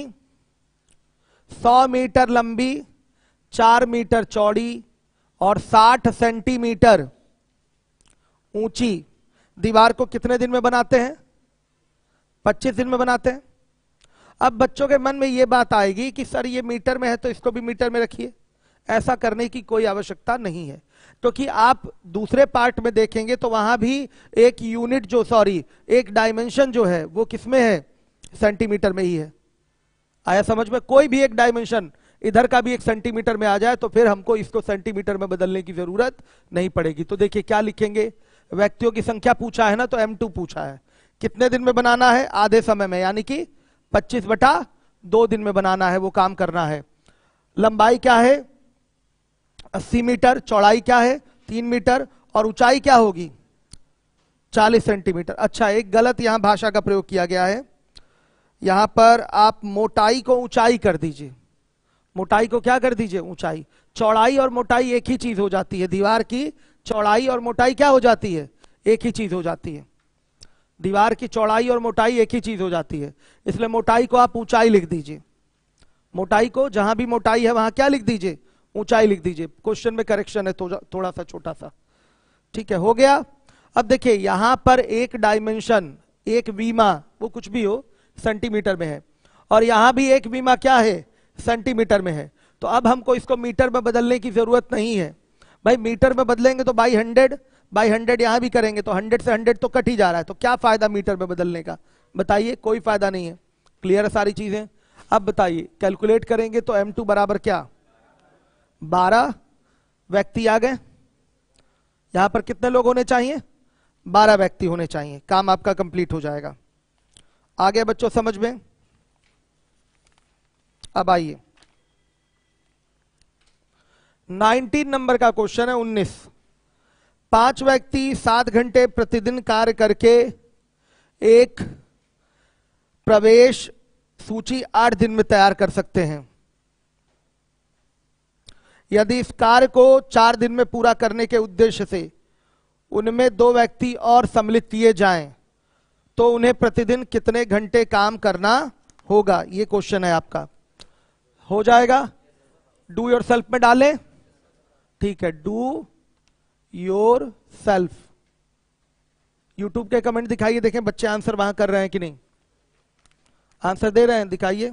Speaker 1: 100 मीटर लंबी, 4 मीटर चौड़ी और 60 सेंटीमीटर ऊंची दीवार को कितने दिन में बनाते हैं? 25 दिन में बनाते हैं। अब बच्चों के मन में यह बात आएगी कि सर ये मीटर में है तो इसको भी मीटर में रखिए। ऐसा करने की कोई आवश्यकता नहीं है, क्योंकि आप दूसरे पार्ट में देखेंगे तो वहां भी एक यूनिट एक डायमेंशन जो है वो किसमें है? सेंटीमीटर में ही है। आया समझ में? कोई भी एक डायमेंशन इधर का भी एक सेंटीमीटर में आ जाए तो फिर हमको इसको सेंटीमीटर में बदलने की जरूरत नहीं पड़ेगी। तो देखिए क्या लिखेंगे। व्यक्तियों की संख्या पूछा है ना, तो M2 पूछा है। कितने दिन में बनाना है? आधे समय में, यानी कि 25/2 दिन में बनाना है, वो काम करना है। लंबाई क्या है? 80 मीटर, चौड़ाई क्या है? 3 मीटर और ऊंचाई क्या होगी? 40 सेंटीमीटर। अच्छा, एक गलत यहां भाषा का प्रयोग किया गया है। यहां पर आप मोटाई को ऊंचाई कर दीजिए। मोटाई को क्या कर दीजिए? ऊंचाई। चौड़ाई और मोटाई एक ही चीज हो जाती है। दीवार की चौड़ाई और मोटाई क्या हो जाती है? एक ही चीज हो जाती है। दीवार की चौड़ाई और मोटाई एक ही चीज हो जाती है, इसलिए मोटाई को आप ऊंचाई लिख दीजिए। मोटाई को जहां भी मोटाई है वहां क्या लिख दीजिए? ऊंचाई लिख दीजिए। क्वेश्चन में करेक्शन है थोड़ा सा छोटा सा। ठीक है, हो गया। अब देखिए यहां पर एक डायमेंशन, एक बीमा, वो कुछ भी हो, सेंटीमीटर में है, और यहां भी एक बीमा क्या है? सेंटीमीटर में है। तो अब हमको इसको मीटर में बदलने की जरूरत नहीं है। भाई मीटर में बदलेंगे तो बाई 100 यहां भी करेंगे तो 100 से 100 तो कट ही जा रहा है, तो क्या फायदा मीटर में बदलने का? बताइए, कोई फायदा नहीं है। क्लियर है सारी चीजें? अब बताइए, कैलकुलेट करेंगे तो M2 बराबर क्या? 12 व्यक्ति आ गए। यहां पर कितने लोग होने चाहिए? 12 व्यक्ति होने चाहिए। काम आपका कंप्लीट हो जाएगा। आगे बच्चों समझ में? अब आइए 19 नंबर का क्वेश्चन है। 19, 5 व्यक्ति 7 घंटे प्रतिदिन कार्य करके एक प्रवेश सूची 8 दिन में तैयार कर सकते हैं। यदि इस कार्य को 4 दिन में पूरा करने के उद्देश्य से उनमें 2 व्यक्ति और सम्मिलित किए जाएं तो उन्हें प्रतिदिन कितने घंटे काम करना होगा? ये क्वेश्चन है आपका। हो जाएगा? डू योर सेल्फ में डालें। ठीक है, डू योर सेल्फ। यूट्यूब के कमेंट दिखाइए, देखें बच्चे आंसर वहां कर रहे हैं कि नहीं। आंसर दे रहे हैं? दिखाइए।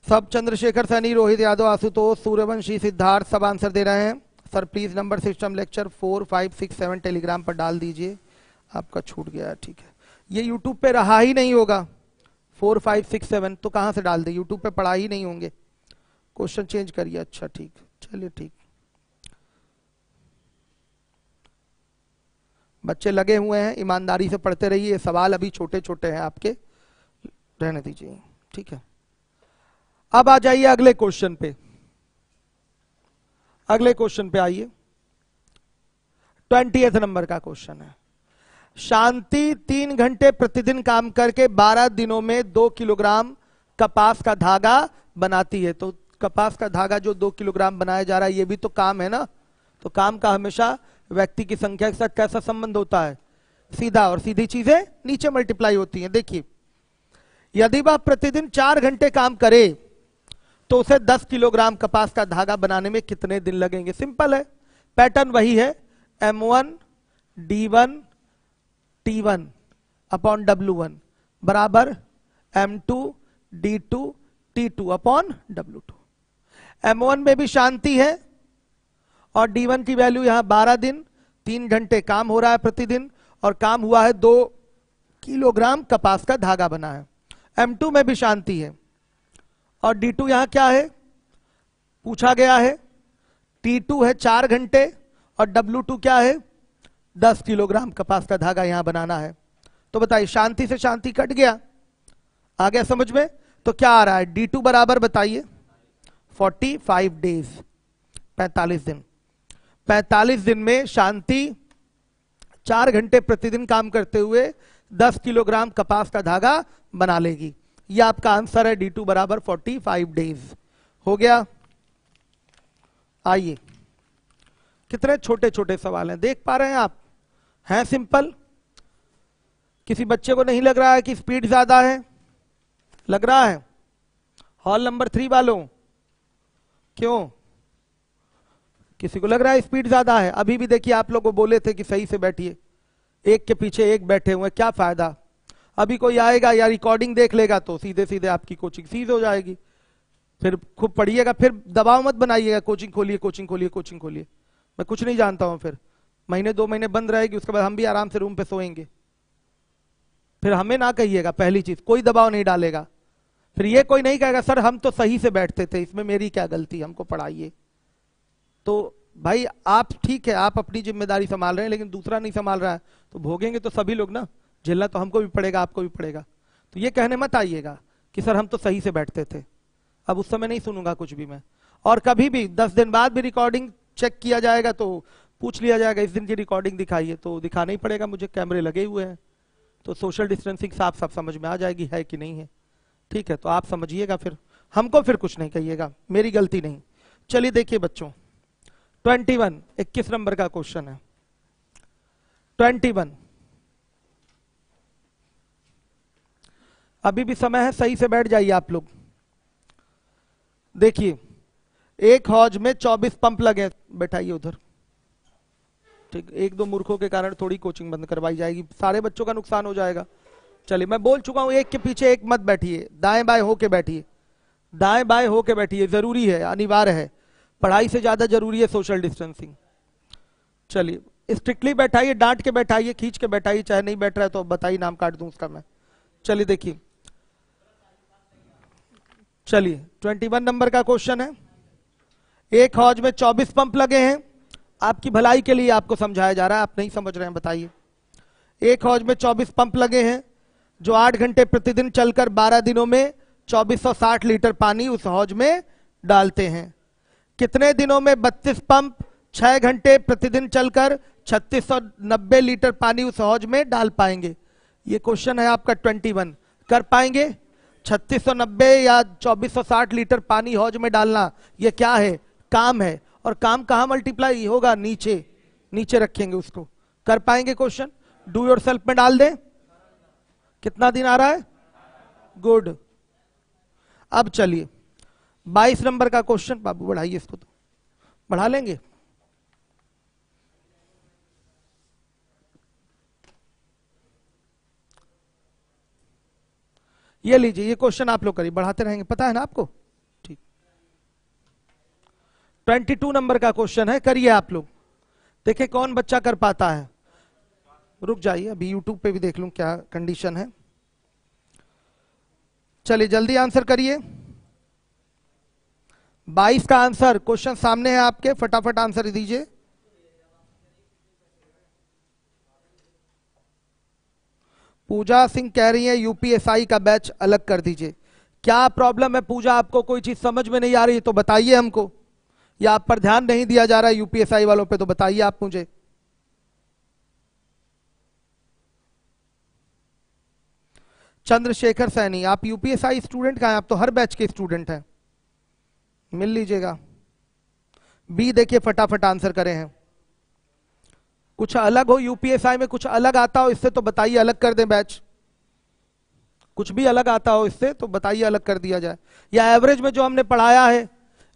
Speaker 1: सब चंद्रशेखर सैनी, रोहित यादव, आशुतोष, सूर्यवंशी, सिद्धार्थ सब आंसर दे रहे हैं। Sir please number system lecture 4, 5, 6, 7 Telegram पर डाल दीजिए। आपका छूट गया है। ठीक है, ये यूट्यूब पे रहा ही नहीं होगा। 4, 5, 6, 7 तो कहां से डाल दे? यूट्यूब पे पढ़ा ही नहीं होंगे। क्वेश्चन चेंज करिए। अच्छा ठीक, चलिए ठीक। बच्चे लगे हुए हैं, ईमानदारी से पढ़ते रहिए। सवाल अभी छोटे छोटे हैं आपके, रहने दीजिए। ठीक है, अब आ जाइए अगले क्वेश्चन पे। अगले क्वेश्चन पे आइए। 20th नंबर का क्वेश्चन है। शांति 3 घंटे प्रतिदिन काम करके 12 दिनों में 2 किलोग्राम कपास का धागा बनाती है। तो कपास का धागा जो 2 किलोग्राम बनाया जा रहा है, ये भी तो काम है ना। तो काम का हमेशा व्यक्ति की संख्या के साथ कैसा संबंध होता है? सीधा, और सीधी चीजें नीचे मल्टीप्लाई होती हैं। देखिए, यदि वह प्रतिदिन 4 घंटे काम करे तो उसे 10 किलोग्राम कपास का धागा बनाने में कितने दिन लगेंगे? सिंपल है, पैटर्न वही है। M1 D1 T1 upon W1 बराबर M2 D2 T2 upon W2। M1 में भी शांति है और D1 की वैल्यू यहां 12 दिन, 3 घंटे काम हो रहा है प्रतिदिन, और काम हुआ है 2 किलोग्राम कपास का धागा बना है। M2 में भी शांति है और D2 यहां क्या है पूछा गया है? T2 है 4 घंटे और W2 क्या है? 10 किलोग्राम कपास का धागा यहां बनाना है। तो बताइए, शांति से शांति कट गया, आ गया समझ में? तो क्या आ रहा है, D2 बराबर बताइए 45 डेज, 45 दिन। 45 दिन में शांति 4 घंटे प्रतिदिन काम करते हुए 10 किलोग्राम कपास का धागा बना लेगी। ये आपका आंसर है, D2 बराबर 45 डेज। हो गया। आइए, कितने छोटे छोटे सवाल हैं, देख पा रहे हैं आप, हैं सिंपल। किसी बच्चे को नहीं लग रहा है कि स्पीड ज्यादा है? लग रहा है? हॉल नंबर 3 वालों, क्यों किसी को लग रहा है स्पीड ज्यादा है? अभी भी देखिए, आप लोग को बोले थे कि सही से बैठिए, एक के पीछे एक बैठे हुए, क्या फायदा? अभी कोई आएगा या रिकॉर्डिंग देख लेगा तो सीधे सीधे आपकी कोचिंग सीज हो जाएगी। फिर खूब पढ़िएगा, फिर दबाव मत बनाइएगा, कोचिंग खोलिए कोचिंग खोलिए कोचिंग खोलिए। मैं कुछ नहीं जानता हूं, फिर महीने 2 महीने बंद रहेगी, उसके बाद हम भी आराम से रूम पे सोएंगे। फिर हमें ना कहिएगा, पहली चीज कोई दबाव नहीं डालेगा। फिर ये कोई नहीं कहेगा सर हम तो सही से बैठते थे, इसमें मेरी क्या गलती, हमको पढ़ाइए। तो भाई आप ठीक है, आप अपनी जिम्मेदारी संभाल रहे हैं, लेकिन दूसरा नहीं संभाल रहा है तो भोगेंगे तो सभी लोग ना, झेलना तो हमको भी पड़ेगा, आपको भी पड़ेगा। तो ये कहने मत आइएगा कि सर हम तो सही से बैठते थे। अब उस समय नहीं सुनूंगा कुछ भी मैं। और कभी भी 10 दिन बाद भी रिकॉर्डिंग चेक किया जाएगा तो पूछ लिया जाएगा इस दिन की रिकॉर्डिंग दिखाइए, तो दिखाना ही पड़ेगा मुझे, कैमरे लगे हुए हैं। तो सोशल डिस्टेंसिंग साफ साफ समझ में आ जाएगी है कि नहीं है। ठीक है, तो आप समझिएगा, फिर हमको फिर कुछ नहीं कहिएगा, मेरी गलती नहीं। चलिए देखिए बच्चों, 21 नंबर का क्वेश्चन है। 21, अभी भी समय है, सही से बैठ जाइए आप लोग। देखिए, एक हौज में 24 पंप लगे, बैठाइए उधर। ठीक, 1-2 मूर्खों के कारण थोड़ी कोचिंग बंद करवाई जाएगी, सारे बच्चों का नुकसान हो जाएगा। चलिए, मैं बोल चुका हूं, एक के पीछे एक मत बैठिए, दाएं बाएं होके बैठिए, दाएं बाएं होके बैठिए, जरूरी है, अनिवार्य है, पढ़ाई से ज्यादा जरूरी है सोशल डिस्टेंसिंग। चलिए, स्ट्रिक्टली बैठाइए, डांट के बैठाइए, खींच के बैठाइए, चाहे नहीं बैठ रहा है तो बताइए, नाम काट दूं उसका मैं। चलिए देखिए, चलिए 21 नंबर का क्वेश्चन है। एक हौज में 24 पंप लगे हैं, आपकी भलाई के लिए आपको समझाया जा रहा है, आप नहीं समझ रहे हैं बताइए। एक हौज में 24 पंप लगे हैं जो 8 घंटे प्रतिदिन चलकर 12 दिनों में 2460 लीटर पानी उस हौज में डालते हैं। कितने दिनों में 32 पंप 6 घंटे प्रतिदिन चलकर 3690 लीटर पानी उस हौज में डाल पाएंगे? ये क्वेश्चन है आपका 21। कर पाएंगे? 3690 या 2460 लीटर पानी हौज में डालना, ये क्या है? काम है। और काम कहां मल्टीप्लाई होगा? नीचे, नीचे रखेंगे उसको। कर पाएंगे क्वेश्चन? डू योरसेल्फ में डाल दें। कितना दिन आ रहा है? गुड। अब चलिए 22 नंबर का क्वेश्चन, बाबू बढ़ाइए इसको, तो बढ़ा लेंगे। ये लीजिए, ये क्वेश्चन आप लोग करिए, बढ़ाते रहेंगे, पता है ना आपको। ठीक, 22 नंबर का क्वेश्चन है, करिए आप लोग, देखिए कौन बच्चा कर पाता है। रुक जाइए, अभी यूट्यूब पे भी देख लूं क्या कंडीशन है। चलिए जल्दी आंसर करिए। 22 का आंसर, क्वेश्चन सामने है आपके, फटाफट आंसर दीजिए। पूजा सिंह कह रही है यूपीएसआई का बैच अलग कर दीजिए। क्या प्रॉब्लम है पूजा, आपको कोई चीज समझ में नहीं आ रही है तो बताइए हमको, या आप पर ध्यान नहीं दिया जा रहा है यूपीएसआई वालों पे तो बताइए आप मुझे। चंद्रशेखर सैनी, आप यूपीएसआई स्टूडेंट का हैं? आप तो हर बैच के स्टूडेंट हैं, मिल लीजिएगा। बी देखिए, फटाफट आंसर करें हैं। कुछ अलग हो यूपीएसआई में, कुछ अलग आता हो इससे तो बताइए, अलग कर दें बैच। कुछ भी अलग आता हो इससे तो बताइए, अलग कर दिया जाए। या एवरेज में जो हमने पढ़ाया है,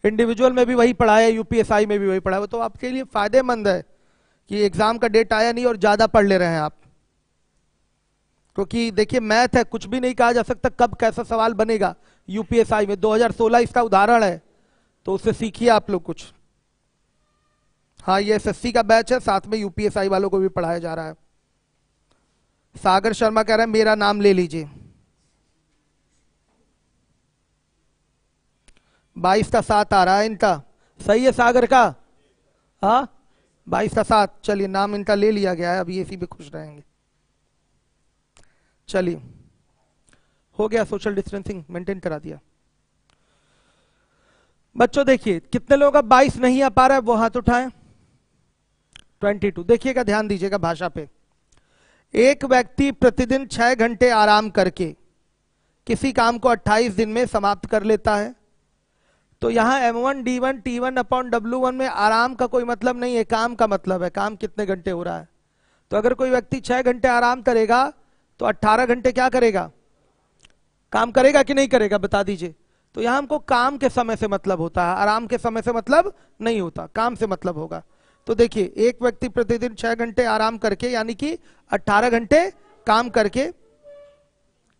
Speaker 1: इंडिविजुअल में भी वही पढ़ाया है, यूपीएसआई में भी वही पढ़ाया है, तो आपके लिए फायदेमंद है कि एग्जाम का डेट आया नहीं और ज्यादा पढ़ ले रहे हैं आप। क्योंकि देखिए मैथ है, कुछ भी नहीं कहा जा सकता कब कैसा सवाल बनेगा यूपीएसआई में। 2016 इसका उदाहरण है, तो उससे सीखिए आप लोग कुछ। हाँ, ये एसएससी का बैच है, साथ में यूपीएसआई वालों को भी पढ़ाया जा रहा है। सागर शर्मा कह रहे हैं मेरा नाम ले लीजिए। 22 का 7 आ रहा है इनका, सही है सागर का? हाँ, 22 का 7। चलिए, नाम इनका ले लिया गया है, अब ये इसी पे खुश रहेंगे। चलिए हो गया, सोशल डिस्टेंसिंग मेंटेन करा दिया। बच्चों देखिए कितने लोग अब 22 नहीं आ पा रहा है वो हाथ उठाएं। 22। देखिएगा, ध्यान दीजिएगा भाषा पे। एक व्यक्ति प्रतिदिन 6 घंटे आराम करके किसी काम को 28 दिन में समाप्त कर लेता है। तो यहां M1 D1 T1 upon W1 में आराम का कोई मतलब नहीं है, काम का मतलब है, काम कितने घंटे हो रहा है। तो अगर कोई व्यक्ति 6 घंटे आराम करेगा तो 18 घंटे क्या करेगा, काम करेगा कि नहीं करेगा, बता दीजिए। तो यहां हमको काम के समय से मतलब होता है, आराम के समय से मतलब नहीं होता, काम से मतलब होगा। तो देखिए एक व्यक्ति प्रतिदिन 6 घंटे आराम करके यानी कि 18 घंटे काम करके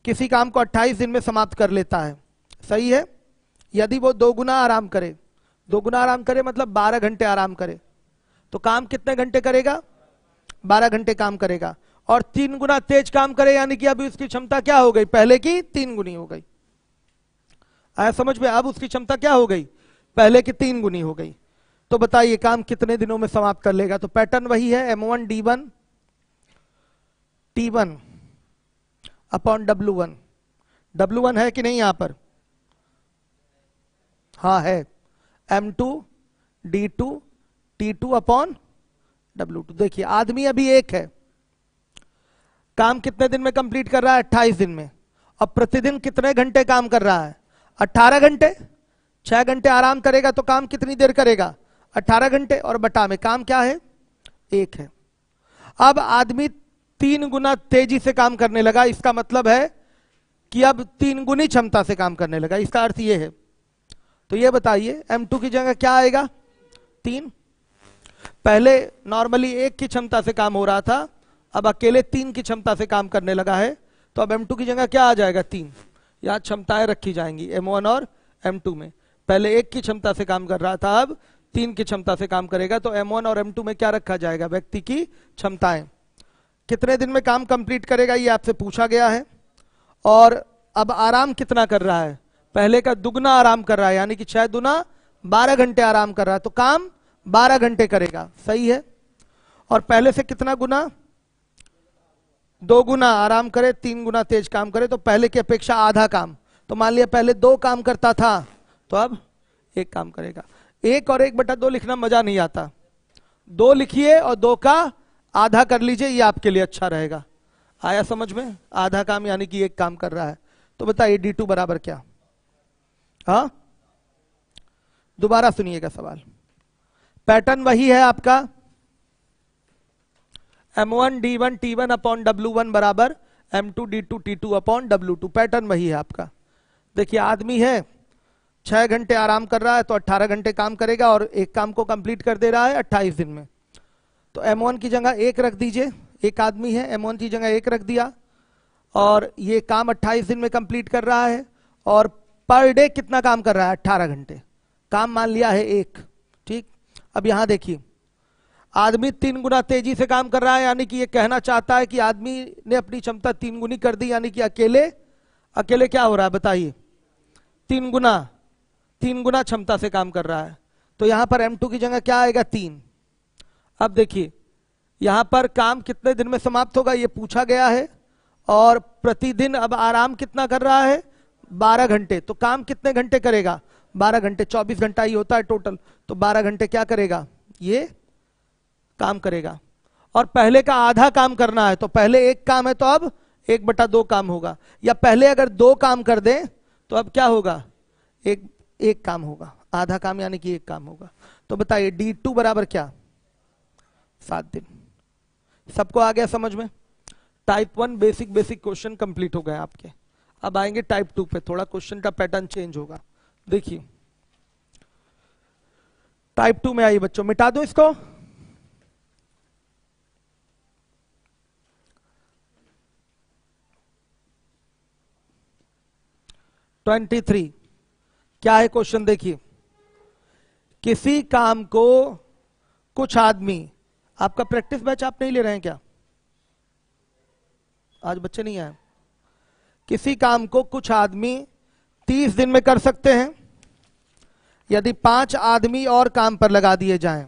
Speaker 1: किसी काम को 28 दिन में समाप्त कर लेता है, सही है। यदि वो 2 गुना आराम करे, 2 गुना आराम करे मतलब 12 घंटे आराम करे, तो काम कितने घंटे करेगा, 12 घंटे काम करेगा। और 3 गुना तेज काम करे यानी कि अभी उसकी क्षमता क्या हो गई, पहले की 3 गुनी हो गई। आया समझ में, अब उसकी क्षमता क्या हो गई, पहले की 3 गुनी हो गई। तो बताइए काम कितने दिनों में समाप्त कर लेगा। तो पैटर्न वही है, M1 D1 T1 upon W1। W1 है कि नहीं यहां पर, हाँ है, M2 D2 T2 upon W2। देखिए आदमी अभी एक है, काम कितने दिन में कंप्लीट कर रहा है, 28 दिन में। अब प्रतिदिन कितने घंटे काम कर रहा है, 18 घंटे। 6 घंटे आराम करेगा तो काम कितनी देर करेगा, 18 घंटे, और बटा में काम क्या है, 1 है। अब आदमी 3 गुना तेजी से काम करने लगा, इसका मतलब है कि अब 3 गुनी क्षमता से काम करने लगा, इसका अर्थ ये है। तो ये बताइए M2 की जगह क्या आएगा, 3। पहले नॉर्मली 1 की क्षमता से काम हो रहा था, अब अकेले 3 की क्षमता से काम करने लगा है। तो अब M2 की जगह क्या आ जाएगा, 3। यहां क्षमताएं रखी जाएंगी M1 और M2 में। पहले 1 की क्षमता से काम कर रहा था, अब 3 की क्षमता से काम करेगा। तो M1 और M2 में क्या रखा जाएगा, व्यक्ति की क्षमताएं। कितने दिन में काम कंप्लीट करेगा ये आपसे पूछा गया है। और अब आराम कितना कर रहा है, पहले का दुगना आराम कर रहा है, यानी कि 6 दुना 12 घंटे आराम कर रहा है, तो काम 12 घंटे करेगा, सही है। और पहले से कितना गुना, 2 गुना आराम करे, 3 गुना तेज काम करे, तो पहले की अपेक्षा आधा काम। तो मान लिया पहले 2 काम करता था तो अब 1 काम करेगा। 1 और 1/2 लिखना मजा नहीं आता, 2 लिखिए और 2 का आधा कर लीजिए, ये आपके लिए अच्छा रहेगा। आया समझ में, आधा काम यानी कि 1 काम कर रहा है। तो बताइए D2 बराबर क्या, हाँ दोबारा सुनिएगा सवाल। पैटर्न वही है आपका, M1 D1 T1 upon W1 बराबर M2 D2 T2 upon W2। Pattern वही है आपका। देखिए आदमी है, 6 घंटे आराम कर रहा है तो 18 घंटे काम करेगा और 1 काम को कंप्लीट कर दे रहा है 28 दिन में। तो M1 की जगह 1 रख दीजिए, एक आदमी है, M1 की जगह 1 रख दिया, और ये काम 28 दिन में कंप्लीट कर रहा है। और पर डे कितना काम कर रहा है, 18 घंटे। काम मान लिया है 1, ठीक। अब यहां देखिए आदमी 3 गुना तेजी से काम कर रहा है, यानी कि ये कहना चाहता है कि आदमी ने अपनी क्षमता 3 गुनी कर दी, यानी कि अकेले क्या हो रहा है बताइए, 3 गुना क्षमता से काम कर रहा है। तो यहां पर M2 की जगह क्या आएगा, 3। अब देखिए यहां पर काम कितने दिन में समाप्त होगा ये पूछा गया है, और प्रतिदिन अब आराम कितना कर रहा है, 12 घंटे। तो काम कितने घंटे करेगा, 12 घंटे, 24 घंटा ही होता है टोटल। तो 12 घंटे क्या करेगा, ये काम करेगा। और पहले का आधा काम करना है, तो पहले 1 काम है तो अब 1/2 काम होगा। या पहले अगर 2 काम कर दे तो अब क्या होगा, एक काम होगा, आधा काम यानी कि 1 काम होगा। तो बताइए D2 बराबर क्या, 7 दिन। सबको आ गया समझ में। टाइप 1 बेसिक क्वेश्चन कंप्लीट हो गए आपके। अब आएंगे टाइप 2 पे, थोड़ा क्वेश्चन का पैटर्न चेंज होगा। देखिए टाइप 2 में आइए बच्चों, मिटा दो इसको। क्या है क्वेश्चन, देखिए किसी काम को कुछ आदमी, आपका प्रैक्टिस बैच आप नहीं ले रहे हैं क्या, आज बच्चे नहीं आए। किसी काम को कुछ आदमी 30 दिन में कर सकते हैं, यदि 5 आदमी और काम पर लगा दिए जाएं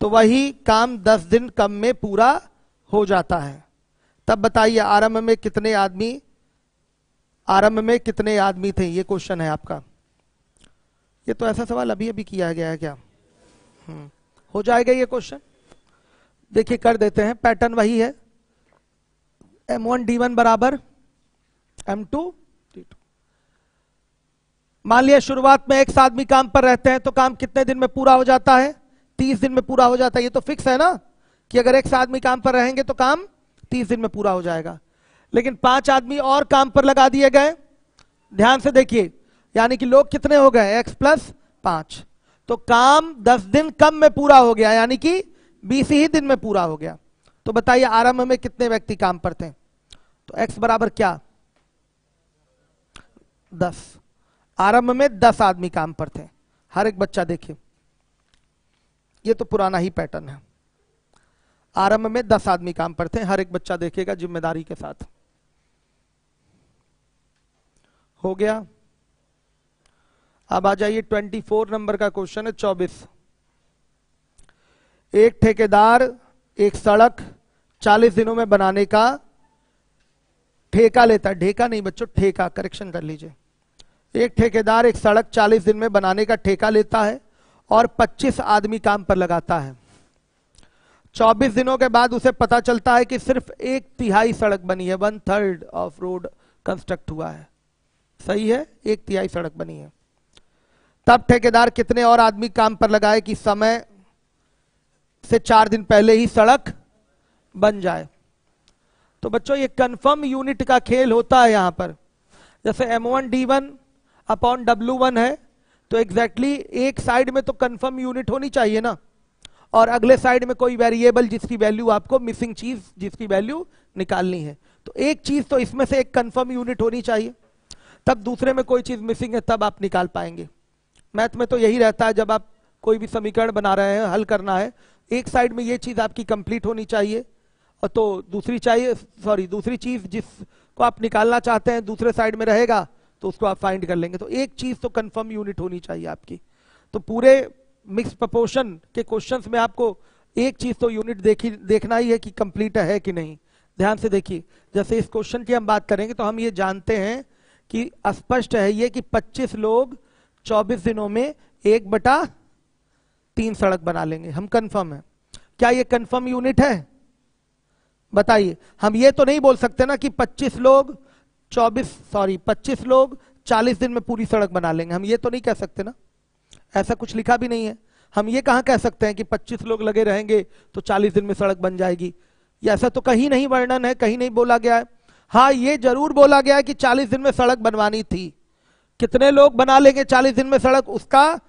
Speaker 1: तो वही काम 10 दिन कम में पूरा हो जाता है। तब बताइए आरंभ में कितने आदमी आरंभ में कितने आदमी थे, ये क्वेश्चन है आपका। ये तो ऐसा सवाल अभी अभी किया गया है क्या? हो जाएगा ये क्वेश्चन। देखिए कर देते हैं, पैटर्न वही है, M1D1 बराबर M2D2। मान लिया शुरुआत में X आदमी काम पर रहते हैं तो काम कितने दिन में पूरा हो जाता है? 30 दिन में पूरा हो जाता है। ये तो फिक्स है ना कि अगर X आदमी काम पर रहेंगे तो काम 30 दिन में पूरा हो जाएगा। लेकिन 5 आदमी और काम पर लगा दिए गए, ध्यान से देखिए, यानी कि लोग कितने हो गए? X + 5, तो काम 10 दिन कम में पूरा हो गया, यानी कि 20 ही दिन में पूरा हो गया। तो बताइए आरंभ में कितने व्यक्ति काम पर थे? तो X बराबर क्या? 10। आरंभ में 10 आदमी काम पर थे, हर एक बच्चा देखिए, ये तो पुराना ही पैटर्न है। आरंभ में 10 आदमी काम पर थे, हर एक बच्चा देखेगा जिम्मेदारी के साथ। हो गया। अब आ जाइए 24 नंबर का क्वेश्चन है, 24। एक ठेकेदार एक सड़क 40 दिनों में बनाने का ठेका लेता है। ढेका नहीं बच्चों, ठेका, करेक्शन कर लीजिए। एक ठेकेदार एक सड़क 40 दिन में बनाने का ठेका लेता है और 25 आदमी काम पर लगाता है। 24 दिनों के बाद उसे पता चलता है कि सिर्फ 1/3 सड़क बनी है, 1/3 ऑफ रोड कंस्ट्रक्ट हुआ है। सही है, 1/3 सड़क बनी है। तब ठेकेदार कितने और आदमी काम पर लगाए कि समय से 4 दिन पहले ही सड़क बन जाए? तो बच्चों ये कंफर्म यूनिट का खेल होता है यहां पर। जैसे M1D1 अपॉन W1 है, तो एग्जैक्टली एक साइड में तो कंफर्म यूनिट होनी चाहिए ना, और अगले साइड में कोई वेरिएबल जिसकी वैल्यू आपको, मिसिंग चीज जिसकी वैल्यू निकालनी है। तो एक चीज तो इसमें से एक कंफर्म यूनिट होनी चाहिए, तब दूसरे में कोई चीज मिसिंग है तब आप निकाल पाएंगे। मैथ में तो यही रहता है, जब आप कोई भी समीकरण बना रहे हैं, हल करना है, एक साइड में ये चीज आपकी कंप्लीट होनी चाहिए, और तो दूसरी चीज जिसको आप निकालना चाहते हैं दूसरे साइड में रहेगा, तो उसको आप फाइंड कर लेंगे। तो एक चीज तो कंफर्म यूनिट होनी चाहिए आपकी। तो पूरे मिक्स प्रोपोर्शन के क्वेश्चंस में आपको एक चीज तो यूनिट देखना ही है कि कंप्लीट है कि नहीं। ध्यान से देखिए, जैसे इस क्वेश्चन की हम बात करेंगे तो हम ये जानते हैं कि स्पष्ट है ये कि 25 लोग 24 दिनों में 1/3 सड़क बना लेंगे, हम कंफर्म है। क्या ये कंफर्म यूनिट है? बताइए। हम ये तो नहीं बोल सकते ना कि 25 लोग 40 दिन में पूरी सड़क बना लेंगे, हम ये तो नहीं कह सकते ना, ऐसा कुछ लिखा भी नहीं है। हम ये कहां कह सकते हैं कि 25 लोग लगे रहेंगे तो 40 दिन में सड़क बन जाएगी, ये ऐसा तो कहीं नहीं वर्णन है, कहीं नहीं बोला गया है। हाँ ये जरूर बोला गया है कि 40 दिन में सड़क बनवानी थी। कितने लोग बना लेंगे 40 दिन में सड़क, उसका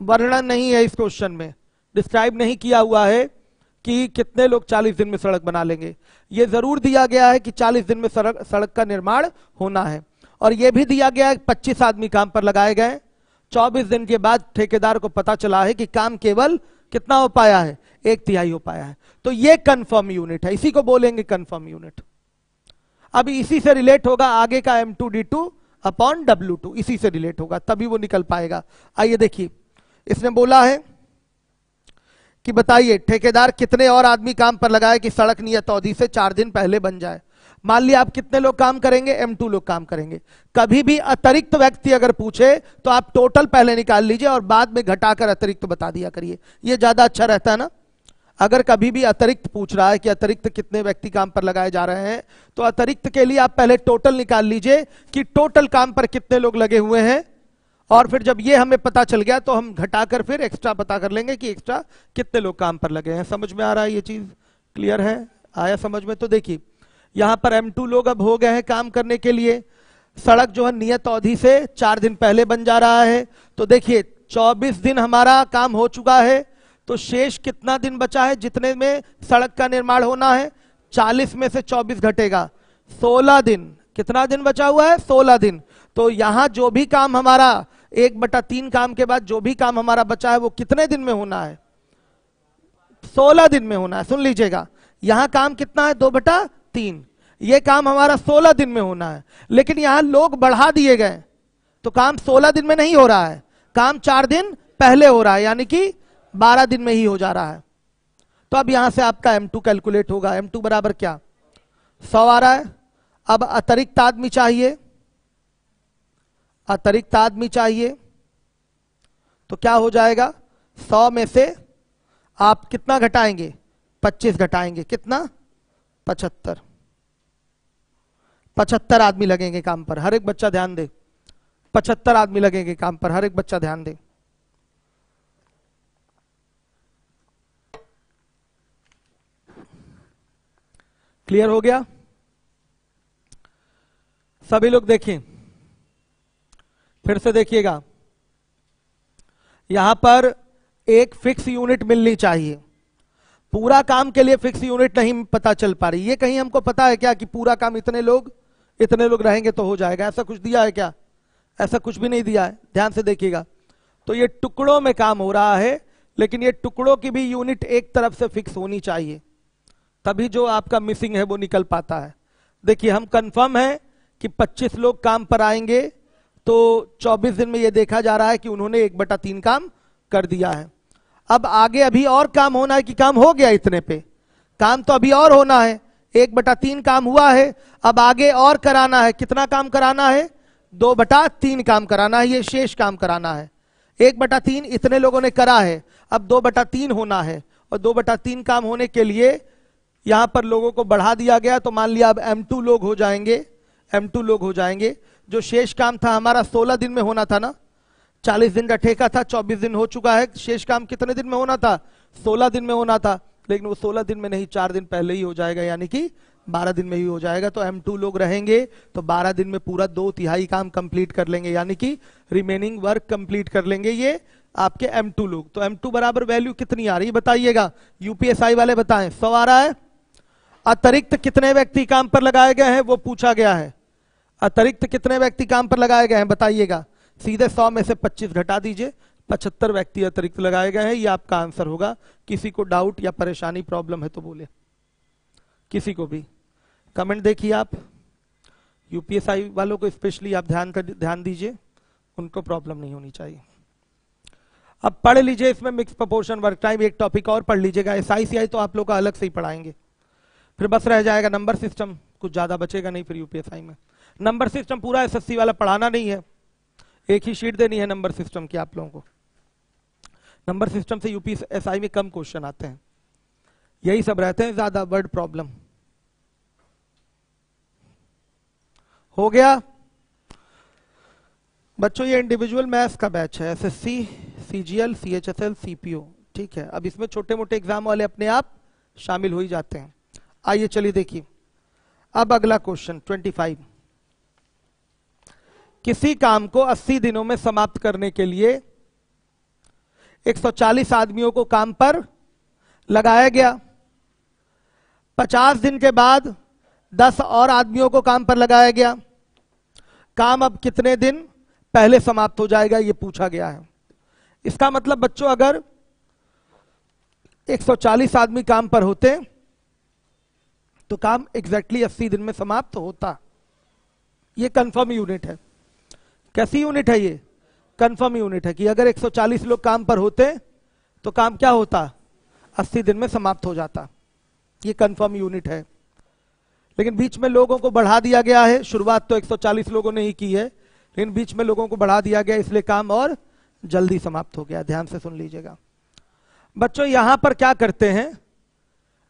Speaker 1: वर्णन नहीं है इस क्वेश्चन में, डिस्क्राइब नहीं किया हुआ है कि कितने लोग 40 दिन में सड़क बना लेंगे। ये जरूर दिया गया है कि 40 दिन में सड़क का निर्माण होना है, और यह भी दिया गया है 25 आदमी काम पर लगाए गए। 24 दिन के बाद ठेकेदार को पता चला है कि काम केवल कितना हो पाया है, 1/3 हो पाया है। तो ये कंफर्म यूनिट है, इसी को बोलेंगे कंफर्म यूनिट। अब इसी से रिलेट होगा आगे का M2D2 अपॉन W2, इसी से रिलेट होगा, तभी वो निकल पाएगा। आइए देखिए, इसने बोला है कि बताइए ठेकेदार कितने और आदमी काम पर लगाए कि सड़क नियत अवधि से 4 दिन पहले बन जाए। मान लिया आप कितने लोग काम करेंगे, M2 लोग काम करेंगे। कभी भी अतिरिक्त व्यक्ति अगर पूछे तो आप टोटल पहले निकाल लीजिए और बाद में घटाकर अतिरिक्त बता दिया करिए, ये ज्यादा अच्छा रहता है ना। अगर कभी भी अतिरिक्त पूछ रहा है कि अतिरिक्त कितने व्यक्ति काम पर लगाए जा रहे हैं, तो अतिरिक्त के लिए आप पहले टोटल निकाल लीजिए कि टोटल काम पर कितने लोग लगे हुए हैं, और फिर जब ये हमें पता चल गया तो हम घटाकर फिर एक्स्ट्रा पता कर लेंगे कि एक्स्ट्रा कितने लोग काम पर लगे हैं। समझ में आ रहा है, ये चीज क्लियर है, आया समझ में? तो देखिए यहां पर M2 लोग अब हो गए हैं काम करने के लिए। सड़क जो है नियत अवधि से 4 दिन पहले बन जा रहा है। तो देखिए 24 दिन हमारा काम हो चुका है, तो शेष कितना दिन बचा है जितने में सड़क का निर्माण होना है? 40 में से 24 घटेगा, 16 दिन। कितना दिन बचा हुआ है? 16 दिन। तो यहां जो भी काम हमारा 1/3 काम के बाद जो भी काम हमारा बचा है वो कितने दिन में होना है? 16 दिन में होना है। सुन लीजिएगा, यहां काम कितना है? 2/3। ये काम हमारा 16 दिन में होना है, लेकिन यहां लोग बढ़ा दिए गए तो काम 16 दिन में नहीं हो रहा है, काम 4 दिन पहले हो रहा है, यानी कि 12 दिन में ही हो जा रहा है। तो अब यहां से आपका M2 कैलकुलेट होगा। M2 बराबर क्या? 100 आ रहा है। अब अतिरिक्त आदमी चाहिए, अतिरिक्त आदमी चाहिए, तो क्या हो जाएगा, 100 में से आप कितना घटाएंगे, 25 घटाएंगे, कितना, 75। 75 आदमी लगेंगे काम पर, हर एक बच्चा ध्यान दे, 75 आदमी लगेंगे काम पर, हर एक बच्चा ध्यान दे। क्लियर हो गया? सभी लोग देखें, फिर से देखिएगा, यहां पर एक फिक्स यूनिट मिलनी चाहिए। पूरा काम के लिए फिक्स यूनिट नहीं पता चल पा रही। ये कहीं हमको पता है क्या कि पूरा काम इतने लोग रहेंगे तो हो जाएगा? ऐसा कुछ दिया है क्या? ऐसा कुछ भी नहीं दिया है। ध्यान से देखिएगा, तो ये टुकड़ों में काम हो रहा है, लेकिन ये टुकड़ों की भी यूनिट एक तरफ से फिक्स होनी चाहिए, तभी जो आपका मिसिंग है वो निकल पाता है। देखिए, हम कंफर्म है कि 25 लोग काम पर आएंगे, तो 24 दिन में ये देखा जा रहा है कि उन्होंने 1/3 काम कर दिया है। अब आगे अभी और काम होना है कि काम हो गया इतने पे? काम तो अभी और होना है, 1/3 काम हुआ है, अब आगे और कराना है। कितना काम कराना है? 2/3 काम कराना है, ये शेष काम कराना है। 1/3 इतने लोगों ने करा है, अब 2/3 होना है, और 2/3 काम होने के लिए यहां पर लोगों को बढ़ा दिया गया, तो मान लिया अब M2 लोग हो जाएंगे, M2 लोग हो जाएंगे। जो शेष काम था हमारा 16 दिन में होना था ना, 40 दिन का ठेका था, 24 दिन हो चुका है। शेष काम कितने दिन में होना था? 16 दिन में होना था, लेकिन वो 16 दिन में नहीं, 4 दिन पहले ही हो जाएगा, यानी कि 12 दिन में ही हो जाएगा। तो M2 लोग रहेंगे, तो 12 दिन में पूरा 2/3 काम कंप्लीट कर लेंगे, यानी कि रिमेनिंग वर्क कंप्लीट कर लेंगे ये आपके M2 लोग। तो M2 बराबर वैल्यू कितनी आ रही है बताइएगा, यूपीएसआई वाले बताएं। 100 आ रहा है। अतिरिक्त कितने व्यक्ति काम पर लगाए गए हैं वो पूछा गया है। अतिरिक्त कितने व्यक्ति काम पर लगाए गए हैं बताइएगा। सीधे 100 में से 25 घटा दीजिए, 75 व्यक्ति अतिरिक्त लगाए गए हैं, ये आपका आंसर होगा। किसी को डाउट या परेशानी प्रॉब्लम है तो बोले, किसी को भी कमेंट देखिए आप। यूपीएसआई वालों को स्पेशली आप ध्यान दीजिए, उनको प्रॉब्लम नहीं होनी चाहिए। अब पढ़ लीजिए इसमें मिक्स प्रोपोर्शन वर्क टाइम, एक टॉपिक और पढ़ लीजिएगा। SICI तो आप लोग का अलग से ही पढ़ाएंगे, फिर बस रह जाएगा नंबर सिस्टम, कुछ ज्यादा बचेगा नहीं फिर यूपीएसआई में। नंबर सिस्टम पूरा SSC वाला पढ़ाना नहीं है, एक ही शीट देनी है नंबर सिस्टम की आप लोगों को। नंबर सिस्टम से यूपीएसआई में कम क्वेश्चन आते हैं, यही सब रहते हैं ज्यादा, वर्ड प्रॉब्लम। हो गया बच्चों, ये इंडिविजुअल मैथ्स का बैच है, SSC, CGL, CHSL, CPO, ठीक है। अब इसमें छोटे मोटे एग्जाम वाले अपने आप शामिल हो ही जाते हैं। आइए चलिए देखिए, अब अगला क्वेश्चन 25। किसी काम को 80 दिनों में समाप्त करने के लिए 140 आदमियों को काम पर लगाया गया। 50 दिन के बाद 10 और आदमियों को काम पर लगाया गया। काम अब कितने दिन पहले समाप्त हो जाएगा ये पूछा गया है। इसका मतलब बच्चों, अगर 140 आदमी काम पर होते तो काम एग्जैक्टली 80 दिन में समाप्त होता। ये कंफर्म यूनिट है। कैसी यूनिट है ये? कंफर्म यूनिट है कि अगर 140 लोग काम पर होते तो काम क्या होता? 80 दिन में समाप्त हो जाता। ये कंफर्म यूनिट है। लेकिन बीच में लोगों को बढ़ा दिया गया है। शुरुआत तो 140 लोगों ने ही की है, लेकिन बीच में लोगों को बढ़ा दिया गया, इसलिए काम और जल्दी समाप्त हो गया। ध्यान से सुन लीजिएगा बच्चों। यहां पर क्या करते हैं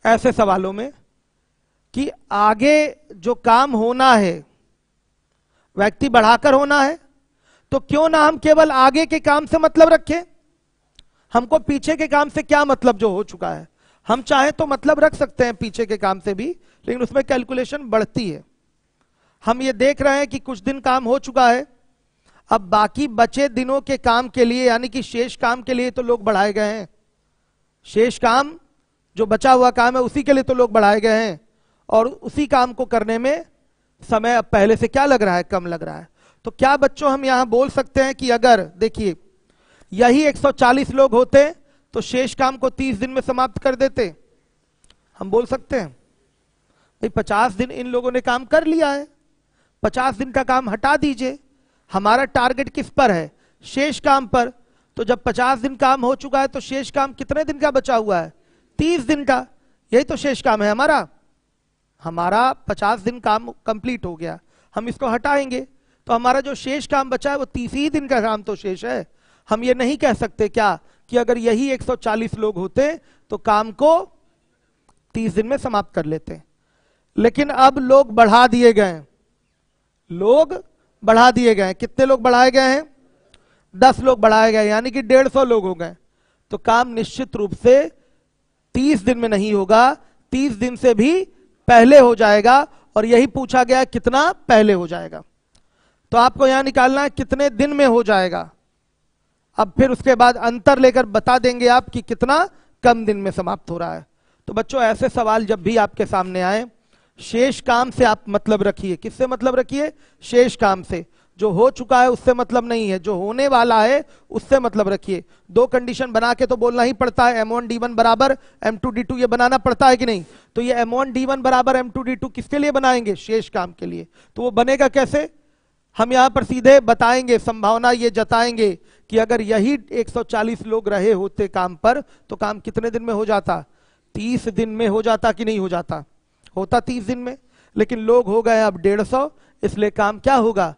Speaker 1: ऐसे सवालों में कि आगे जो काम होना है व्यक्ति बढ़ाकर होना है, तो क्यों ना हम केवल आगे के काम से मतलब रखें। हमको पीछे के काम से क्या मतलब जो हो चुका है। हम चाहे तो मतलब रख सकते हैं पीछे के काम से भी, लेकिन उसमें कैलकुलेशन बढ़ती है। हम ये देख रहे हैं कि कुछ दिन काम हो चुका है, अब बाकी बचे दिनों के काम के लिए, यानी कि शेष काम के लिए तो लोग बढ़ाए गए हैं। शेष काम जो बचा हुआ काम है उसी के लिए तो लोग बढ़ाए गए हैं, और उसी काम को करने में समय अब पहले से क्या लग रहा है? कम लग रहा है। तो क्या बच्चों हम यहां बोल सकते हैं कि अगर देखिए यही 140 लोग होते तो शेष काम को 30 दिन में समाप्त कर देते? हम बोल सकते हैं भाई 50 दिन इन लोगों ने काम कर लिया है, 50 दिन का काम हटा दीजिए। हमारा टारगेट किस पर है? शेष काम पर। तो जब 50 दिन काम हो चुका है तो शेष काम कितने दिन का बचा हुआ है? 30 दिन का। यही तो शेष काम है हमारा। 50 दिन काम कंप्लीट हो गया, हम इसको हटाएंगे तो हमारा जो शेष काम बचा है वो 30 ही दिन का काम तो शेष है। हम ये नहीं कह सकते क्या कि अगर यही 140 लोग होते तो काम को 30 दिन में समाप्त कर लेते। लेकिन अब लोग बढ़ा दिए गए हैं, लोग बढ़ा दिए गए हैं। कितने लोग बढ़ाए गए हैं? 10 लोग बढ़ाए गए, यानी कि 150 लोग हो गए। तो काम निश्चित रूप से 30 दिन में नहीं होगा, 30 दिन से भी पहले हो जाएगा। और यही पूछा गया कितना पहले हो जाएगा। तो आपको यहां निकालना है कितने दिन में हो जाएगा। अब फिर उसके बाद अंतर लेकर बता देंगे आप कि कितना कम दिन में समाप्त हो रहा है। तो बच्चों ऐसे सवाल जब भी आपके सामने आए, शेष काम से आप मतलब रखिए। किससे मतलब रखिए? शेष काम से। जो हो चुका है उससे मतलब नहीं है, जो होने वाला है उससे मतलब रखिए। दो कंडीशन बना के तो बोलना ही पड़ता है, M1D1 बराबर M2D2, ये बनाना पड़ता है कि नहीं? तो ये M1D1 बराबर M2D2 किसके लिए बनाएंगे? शेष काम के लिए। तो वो बनेगा कैसे? हम यहां पर सीधे बताएंगे, संभावना ये जताएंगे कि अगर यही 140 लोग रहे होते काम पर तो काम कितने दिन में हो जाता? 30 दिन में हो जाता कि नहीं हो जाता? होता 30 दिन में। लेकिन लोग हो गए अब 150, इसलिए काम क्या होगा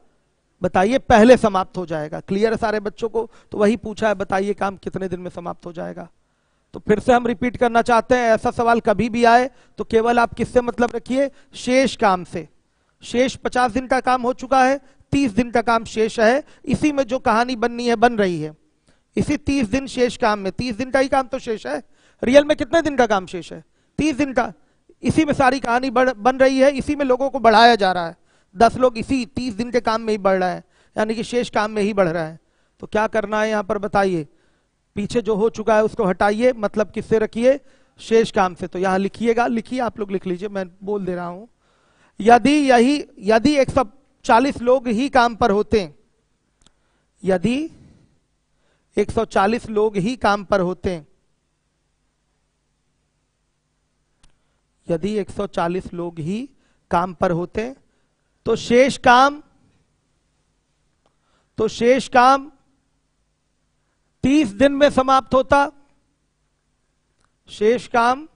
Speaker 1: बताइए? पहले समाप्त हो जाएगा। क्लियर है सारे बच्चों को? तो वही पूछा है, बताइए काम कितने दिन में समाप्त हो जाएगा। तो फिर से हम रिपीट करना चाहते हैं, ऐसा सवाल कभी भी आए तो केवल आप किससे मतलब रखिए? शेष काम से। शेष 50 दिन का काम हो चुका है, 30 दिन का काम शेष है। इसी में जो कहानी बननी है बन रही है। इसी 30 दिन शेष काम में, 30 दिन का ही काम तो शेष है। रियल में कितने दिन का काम शेष है? 30 दिन का। इसी में सारी कहानी बन रही है, इसी में लोगों को बढ़ाया जा रहा है। 10 लोग इसी 30 दिन के काम में ही बढ़ रहे हैं, यानी कि शेष काम में ही बढ़ रहा है। तो क्या करना है यहां पर बताइए? पीछे जो हो चुका है उसको हटाइए, मतलब किससे रखिए? शेष काम से। तो यहां लिखिएगा, लिखिए, आप लोग लिख लीजिए, मैं बोल दे रहा हूं। यदि 140 लोग ही काम पर होते, यदि 140 लोग ही काम पर होते, यदि 140 लोग ही काम पर होते तो शेष काम 30 दिन में समाप्त होता। शेष काम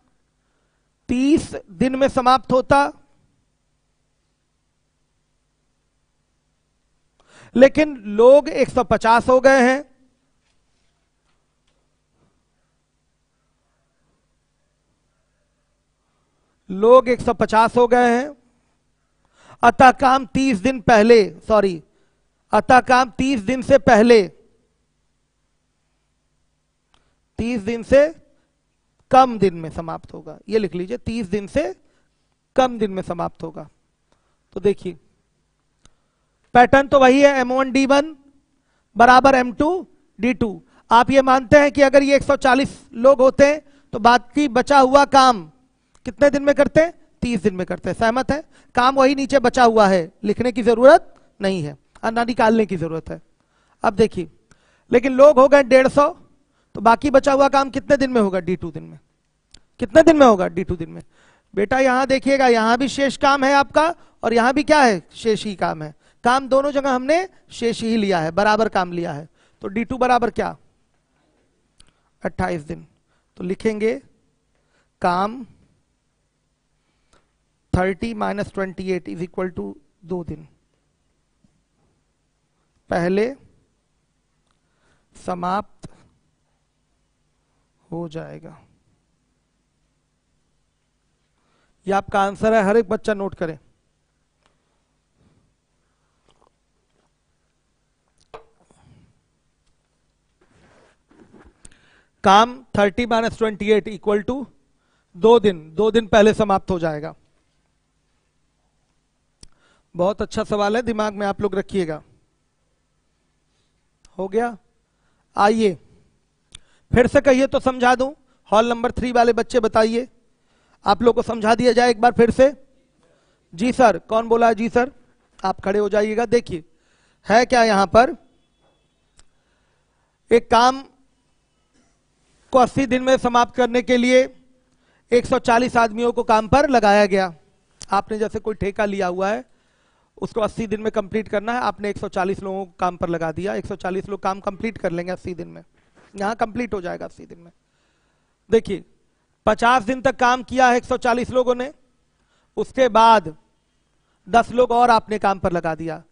Speaker 1: 30 दिन में समाप्त होता। लेकिन लोग 150 हो गए हैं, लोग 150 हो गए हैं। अतः काम 30 दिन पहले, अतः काम 30 दिन से पहले, 30 दिन से कम दिन में समाप्त होगा। ये लिख लीजिए, 30 दिन से कम दिन में समाप्त होगा। तो देखिए पैटर्न तो वही है, M1D1 बराबर M2D2। आप ये मानते हैं कि अगर ये 140 लोग होते तो बाकी बचा हुआ काम कितने दिन में करते? 30 दिन में करते हैं। सहमत है? काम वही नीचे बचा हुआ है, लिखने की जरूरत नहीं है, ना निकालने की जरूरत है। अब देखिए, लेकिन लोग हो गए 150, तो बाकी बचा हुआ काम कितने दिन में होगा? D2 दिन में। कितने दिन में होगा? D2 दिन में। बेटा यहां देखिएगा, यहां भी शेष काम है आपका और यहां भी क्या है? शेष ही काम है। काम दोनों जगह हमने शेष ही लिया है, बराबर काम लिया है। तो D2 बराबर क्या? 28 दिन। तो लिखेंगे काम 30 - 28 इज इक्वल टू 2 दिन पहले समाप्त हो जाएगा। यह आपका आंसर है, हर एक बच्चा नोट करें। काम 30 - 28 इक्वल टू 2 दिन, 2 दिन पहले समाप्त हो जाएगा। बहुत अच्छा सवाल है, दिमाग में आप लोग रखिएगा। हो गया? आइए फिर से कहिए तो समझा दूं। हॉल नंबर 3 वाले बच्चे बताइए, आप लोग को समझा दिया जाए एक बार फिर से। जी सर, कौन बोला है? जी सर, आप खड़े हो जाइएगा। देखिए है क्या, यहां पर एक काम को 80 दिन में समाप्त करने के लिए 140 आदमियों को काम पर लगाया गया। आपने जैसे कोई ठेका लिया हुआ है, उसको 80 दिन में कंप्लीट करना है, आपने 140 लोगों को काम पर लगा दिया। 140 लोग काम कंप्लीट कर लेंगे 80 दिन में, यहां कंप्लीट हो जाएगा 80 दिन में। देखिए 50 दिन तक काम किया है 140 लोगों ने, उसके बाद 10 लोग और आपने काम पर लगा दिया,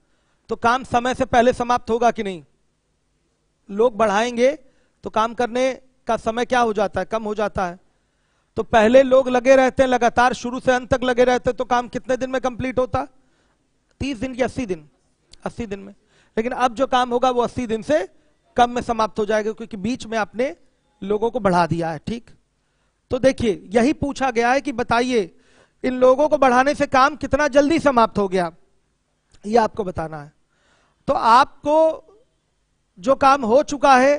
Speaker 1: तो काम समय से पहले समाप्त होगा कि नहीं? लोग बढ़ाएंगे तो काम करने का समय क्या हो जाता है? कम हो जाता है। तो पहले लोग लगे रहते हैं लगातार, शुरू से अंत तक लगे रहते हैं, तो काम कितने दिन में कंप्लीट होता? 30 दिन की 80 दिन? 80 दिन में। लेकिन अब जो काम होगा वो 80 दिन से कम में समाप्त हो जाएगा, क्योंकि बीच में आपने लोगों को बढ़ा दिया है। ठीक, तो देखिए यही पूछा गया है कि बताइए इन लोगों को बढ़ाने से काम कितना जल्दी समाप्त हो गया, ये आपको बताना है। तो आपको जो काम हो चुका है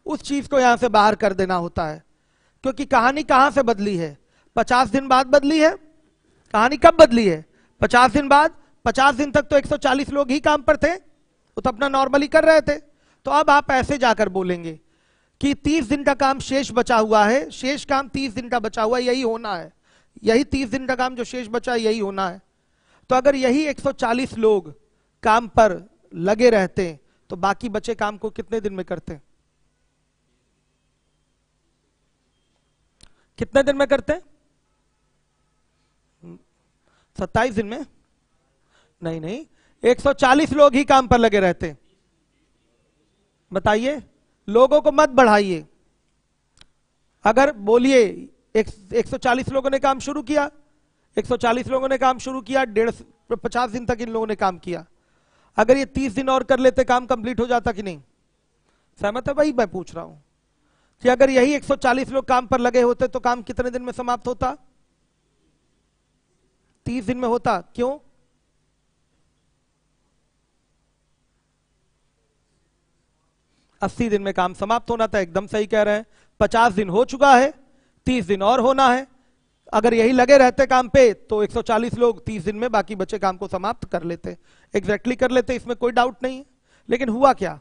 Speaker 1: उस चीज को यहां से बाहर कर देना होता है, क्योंकि कहानी कहां से बदली है? 50 दिन बाद बदली है। कहानी कब बदली है? 50 दिन बाद। 50 दिन तक तो 140 लोग ही काम पर थे, वो तो अपना नॉर्मली कर रहे थे। तो अब आप ऐसे जाकर बोलेंगे कि 30 दिन का काम शेष बचा हुआ है, शेष काम 30 दिन का बचा हुआ है, यही होना है, यही 30 दिन का काम जो शेष बचा है यही होना है। तो अगर यही 140 लोग काम पर लगे रहते तो बाकी बचे काम को कितने दिन में करते? कितने दिन में करते? 27 दिन में? नहीं नहीं, 140 लोग ही काम पर लगे रहते। बताइए, लोगों को मत बढ़ाइए। अगर बोलिए 140 लोगों ने काम शुरू किया, 140 लोगों ने काम शुरू किया, 50 दिन तक इन लोगों ने काम किया। अगर ये 30 दिन और कर लेते काम कंप्लीट हो जाता कि नहीं? सहमत है? वही मैं पूछ रहा हूं कि अगर यही 140 लोग काम पर लगे होते तो काम कितने दिन में समाप्त होता? 30 दिन में होता। क्यों? अस्सी दिन में काम समाप्त होना था। एकदम सही कह रहे हैं। 50 दिन हो चुका है, 30 दिन और होना है। अगर यही लगे रहते काम पे तो 140 लोग 30 दिन में बाकी बचे काम को समाप्त कर लेते, एग्जैक्टली कर लेते, इसमें कोई डाउट नहीं है। लेकिन हुआ क्या?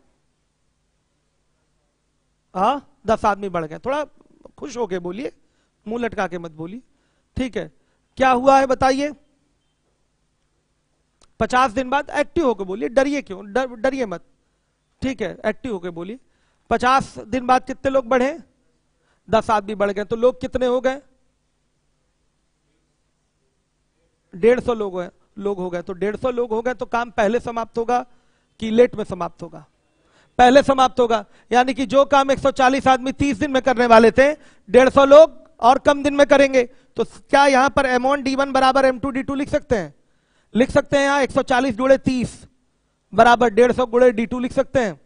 Speaker 1: 10 आदमी बढ़ गए। थोड़ा खुश होके बोलिए, मुंह लटका के मत बोलिए। ठीक है, क्या हुआ है बताइए? 50 दिन बाद एक्टिव होके बोलिए, डरिए क्यों? डरिए मत। ठीक है, एक्टिव होके बोलिए। 50 दिन बाद कितने लोग बढ़े? 10 आदमी बढ़ गए। तो लोग कितने हो गए? 150 लोग हो गए। तो 150 लोग हो गए तो काम पहले समाप्त होगा कि लेट में समाप्त होगा? पहले समाप्त होगा। यानी कि जो काम 140 आदमी 30 दिन में करने वाले थे, 150 लोग और कम दिन में करेंगे। तो क्या यहां पर M1 D1 बराबर M2 D2 लिख सकते हैं? लिख सकते हैं। यहां 140 गुणे 30 बराबर 150 गुणे D2 लिख सकते हैं।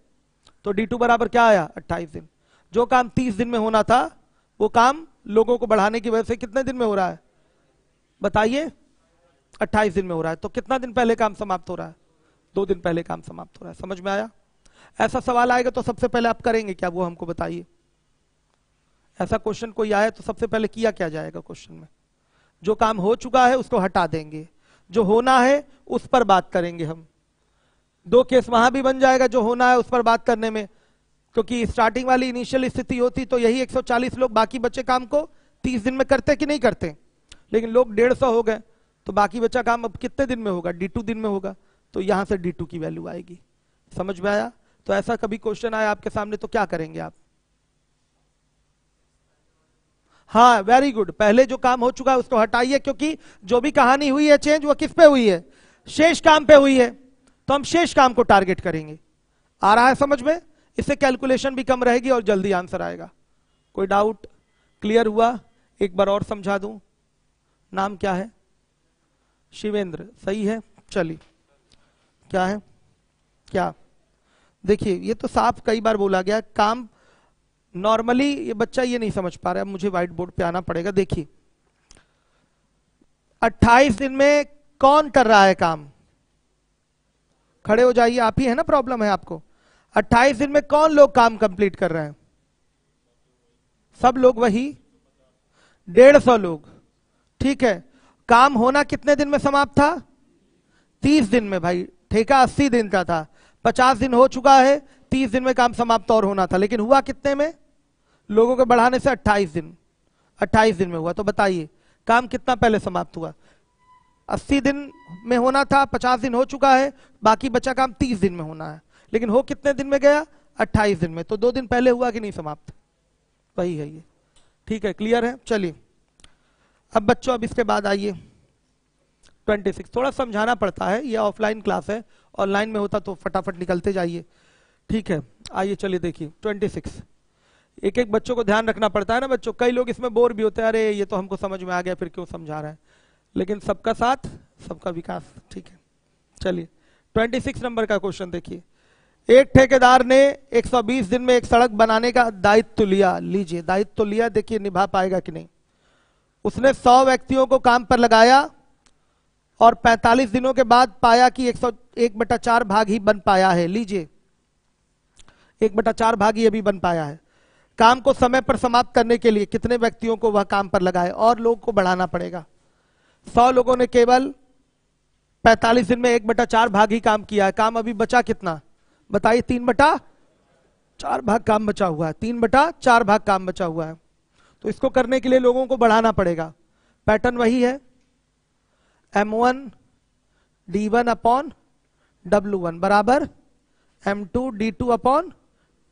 Speaker 1: तो D2 बराबर क्या आया? 28 दिन। जो काम 30 दिन में होना था वो काम लोगों को बढ़ाने की वजह से कितने दिन में हो रहा है? बताइए। 28 दिन में हो रहा है। तो कितना दिन पहले काम समाप्त हो रहा है? 2 दिन पहले काम समाप्त हो रहा है। समझ में आया? ऐसा सवाल आएगा तो सबसे पहले आप करेंगे क्या, वो हमको बताइए। ऐसा क्वेश्चन कोई आया तो सबसे पहले किया क्या जाएगा क्वेश्चन में? जो काम हो चुका है उसको हटा देंगे, जो होना है उस पर बात करेंगे हम। 2 केस वहां भी बन जाएगा, जो होना है उस पर बात करने में, क्योंकि स्टार्टिंग वाली इनिशियल स्थिति होती तो यही 140 लोग बाकी बचे काम को 30 दिन में करते कि नहीं करते? लेकिन लोग 150 हो गए तो बाकी बचा काम अब कितने दिन में होगा? D2 दिन में होगा। तो यहां से D2 की वैल्यू आएगी। समझ में आया? तो ऐसा कभी क्वेश्चन आया आपके सामने तो क्या करेंगे आप? हाँ, वेरी गुड। पहले जो काम हो चुका है उसको हटाइए, क्योंकि जो भी कहानी हुई है चेंज वो किस पे हुई है? शेष काम पे हुई है। तो हम शेष काम को टारगेट करेंगे। आ रहा है समझ में? इससे कैलकुलेशन भी कम रहेगी और जल्दी आंसर आएगा। कोई डाउट? क्लियर हुआ? एक बार और समझा दूं। नाम क्या है? शिवेंद्र। सही है। चलिए, क्या है? क्या? देखिए, ये तो साफ कई बार बोला गया काम नॉर्मली, ये बच्चा ये नहीं समझ पा रहा है, मुझे व्हाइट बोर्ड पे आना पड़ेगा। देखिए 28 दिन में कौन कर रहा है काम? खड़े हो जाइए, आप ही है ना, प्रॉब्लम है आपको। 28 दिन में कौन लोग काम कंप्लीट कर रहे हैं? सब लोग वही 150 लोग। ठीक है, काम होना कितने दिन में समाप्त था? 30 दिन में। भाई ठेका 80 दिन का था, 50 दिन हो चुका है, 30 दिन में काम समाप्त और होना था। लेकिन हुआ कितने में? लोगों के बढ़ाने से 28 दिन। 28 दिन में हुआ। तो बताइए काम कितना पहले समाप्त हुआ? 80 दिन में होना था, 50 दिन हो चुका है, बाकी बचा काम 30 दिन में होना है। लेकिन हो कितने दिन में गया? 28 दिन में। तो 2 दिन पहले हुआ कि नहीं समाप्त? वही है ये। ठीक है, क्लियर है? चलिए अब बच्चों, अब इसके बाद आइए 26। थोड़ा समझाना पड़ता है, ये ऑफलाइन क्लास है ऑनलाइन में होता तो फटाफट निकलते जाइए। ठीक है, आइए चलिए देखिए 26। एक एक बच्चों को ध्यान रखना पड़ता है ना बच्चों, कई लोग इसमें बोर भी होते हैं, अरे ये तो हमको समझ में आ गया फिर क्यों समझा रहा है, लेकिन सबका साथ सबका विकास। ठीक है, चलिए 26 नंबर का क्वेश्चन देखिए। एक ठेकेदार ने 120 दिन में एक सड़क बनाने का दायित्व लिया। लीजिए, दायित्व लिया, देखिए निभा पाएगा कि नहीं। उसने 100 व्यक्तियों को काम पर लगाया और 45 दिनों के बाद पाया कि 1/4 भाग ही बन पाया है। लीजिए, 1/4 भाग ही अभी बन पाया है। काम को समय पर समाप्त करने के लिए कितने व्यक्तियों को वह काम पर लगाए और लोगों को बढ़ाना पड़ेगा। 100 लोगों ने केवल 45 दिन में 1/4 भाग ही काम किया है। काम अभी बचा कितना बताइए, 3/4 भाग काम बचा हुआ है। 3/4 भाग काम बचा हुआ है, तो इसको करने के लिए लोगों को बढ़ाना पड़ेगा। पैटर्न वही है, M1 D1 अपॉन W1 बराबर M2 D2 upon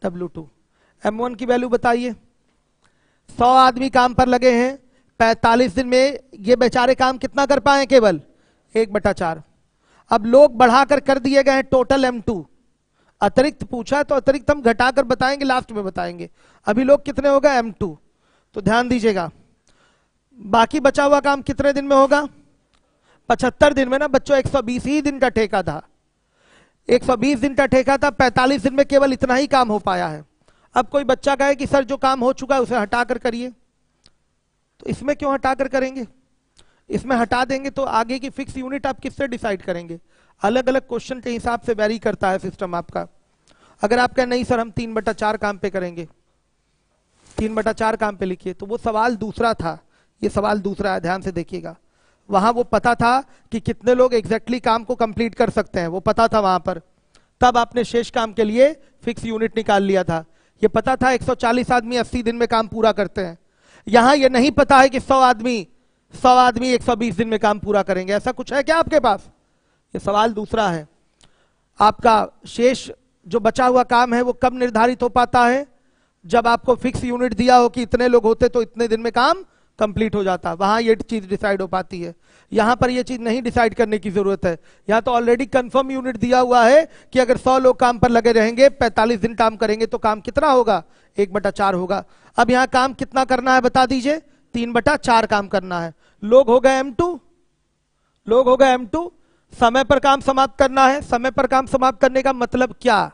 Speaker 1: W2। M1 की वैल्यू बताइए। 100 आदमी काम पर लगे हैं, 45 दिन में ये बेचारे काम कितना कर पाए, केवल 1/4। अब लोग बढ़ाकर कर दिए गए हैं टोटल M2। अतिरिक्त पूछा है तो अतिरिक्त हम घटाकर बताएंगे, लास्ट में बताएंगे। अभी लोग कितने होगा, M2। तो ध्यान दीजिएगा, बाकी बचा हुआ काम कितने दिन में होगा, 75 दिन में ना बच्चों। 120 ही दिन का ठेका था, 120 दिन का ठेका था, 45 दिन में केवल इतना ही काम हो पाया है। अब कोई बच्चा कहे कि सर जो काम हो चुका है उसे हटाकर करिए, तो इसमें क्यों हटाकर करेंगे, इसमें हटा देंगे तो आगे की फिक्स यूनिट आप किससे डिसाइड करेंगे। अलग अलग क्वेश्चन के हिसाब से वेरी करता है सिस्टम आपका। अगर आप कहें नहीं सर हम 3/4 काम पे करेंगे, 3/4 काम पे लिखिए, तो वो सवाल दूसरा था, ये सवाल दूसरा है, ध्यान से देखिएगा। वहां वो पता था कि कितने लोग एग्जैक्टली काम को कंप्लीट कर सकते हैं, वो पता था वहां पर, तब आपने शेष काम के लिए फिक्स यूनिट निकाल लिया था। ये पता था 140 आदमी 80 दिन में काम पूरा करते हैं। यहां ये नहीं पता है कि 100 आदमी 120 दिन में काम पूरा करेंगे। ऐसा कुछ है क्या आपके पास, ये सवाल दूसरा है। आपका शेष जो बचा हुआ काम है वो कब निर्धारित हो पाता है, जब आपको फिक्स यूनिट दिया हो कि इतने लोग होते तो इतने दिन में काम कंप्लीट हो जाता, वहां ये चीज डिसाइड हो पाती है। यहां पर ये चीज नहीं डिसाइड करने की जरूरत है, यहां तो ऑलरेडी कंफर्म यूनिट दिया हुआ है कि अगर 100 लोग काम पर लगे रहेंगे, 45 दिन काम करेंगे तो काम कितना होगा, 1/4 होगा। अब यहां काम कितना करना है बता दीजिए, 3/4 काम करना है। लोग हो गए M2, लोग हो गए M2। समय पर काम समाप्त करना है। समय पर काम समाप्त करने का मतलब क्या,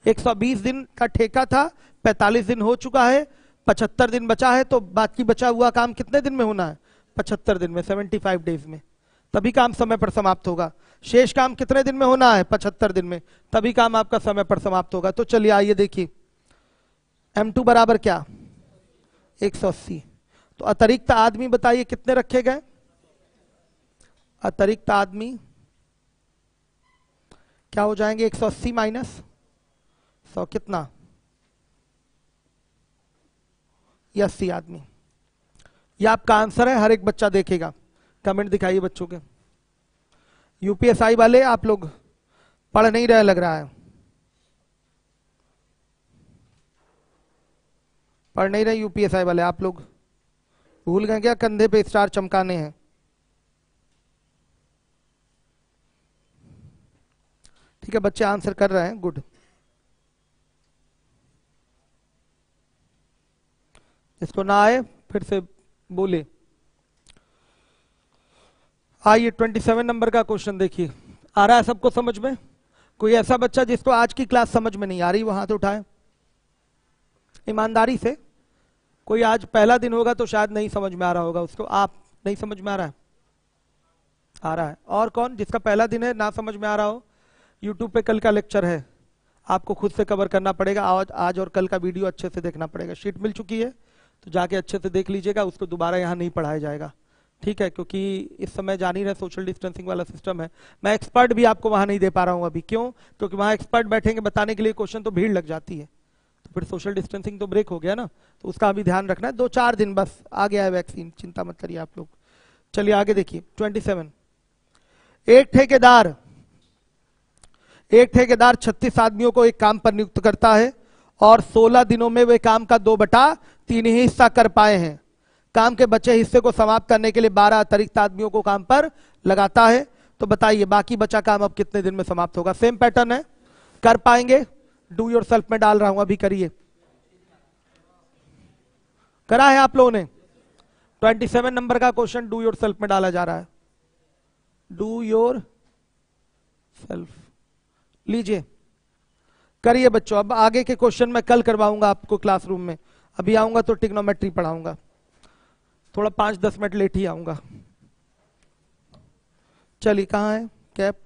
Speaker 1: 120 दिन का ठेका था, 45 दिन हो चुका है, 75 दिन बचा है, तो बाकी बचा हुआ काम कितने दिन में होना है, 75 दिन में, 75 डेज में, तभी काम समय पर समाप्त होगा। शेष काम कितने दिन में होना है, 75 दिन में, तभी काम आपका समय पर समाप्त होगा। तो चलिए आइए देखिए, M2 बराबर क्या, 180। तो अतिरिक्त आदमी बताइए कितने रखे गए, अतिरिक्त आदमी क्या हो जाएंगे, 180 माइनस 100 कितना, 80 आदमी। ये आपका आंसर है, हर एक बच्चा देखेगा। कमेंट दिखाइए बच्चों के। यूपीएसआई वाले आप लोग पढ़ नहीं रहे लग रहा है, पढ़ नहीं रहे यूपीएसआई वाले आप लोग, भूल गए क्या कंधे पे स्टार चमकाने हैं। ठीक है, बच्चे आंसर कर रहे हैं, गुड। इसको ना आए फिर से बोले। आइए 27 नंबर का क्वेश्चन देखिए। आ रहा है सबको समझ में, कोई ऐसा बच्चा जिसको आज की क्लास समझ में नहीं आ रही वो हाथ उठाए ईमानदारी से। कोई आज पहला दिन होगा तो शायद नहीं समझ में आ रहा होगा उसको, आप नहीं समझ में आ रहा है, आ रहा है। और कौन जिसका पहला दिन है ना समझ में आ रहा हो, यूट्यूब पे कल का लेक्चर है, आपको खुद से कवर करना पड़ेगा। आज और कल का वीडियो अच्छे से देखना पड़ेगा। शीट मिल चुकी है तो जाके अच्छे से देख लीजिएगा, उसको दोबारा यहाँ नहीं पढ़ाया जाएगा, ठीक है, क्योंकि इस समय जान ही रहे सोशल डिस्टेंसिंग वाला सिस्टम है। मैं एक्सपर्ट भी आपको वहां नहीं दे पा रहा हूँ अभी, क्यों, क्योंकि वहां एक्सपर्ट बैठेंगे बताने के लिए, क्वेश्चन तो भीड़ लग जाती है, तो फिर सोशल डिस्टेंसिंग तो ब्रेक हो गया ना, तो उसका अभी ध्यान रखना है। 2-4 दिन बस, आ गया है वैक्सीन, चिंता मत करिए आप लोग। चलिए आगे देखिए 27। एक ठेकेदार 36 आदमियों को एक काम पर नियुक्त करता है और 16 दिनों में वे काम का 2/3 ही हिस्सा कर पाए हैं। काम के बचे हिस्से को समाप्त करने के लिए 12 अतिरिक्त आदमियों को काम पर लगाता है। तो बताइए बाकी बचा काम अब कितने दिन में समाप्त होगा? सेम पैटर्न है, कर पाएंगे? डू योर सेल्फ में डाल रहा हूं, अभी करिए। करा है आप लोगों ने? 27 नंबर का क्वेश्चन डू योर सेल्फ में डाला जा रहा है। डू योर सेल्फ, लीजिए करिए बच्चों। अब आगे के क्वेश्चन मैं कल करवाऊंगा आपको क्लासरूम में, अभी आऊंगा तो ट्रिग्नोमेट्री पढ़ाऊंगा, थोड़ा 5-10 मिनट लेट ही आऊंगा। चलिए कहाँ है कैप?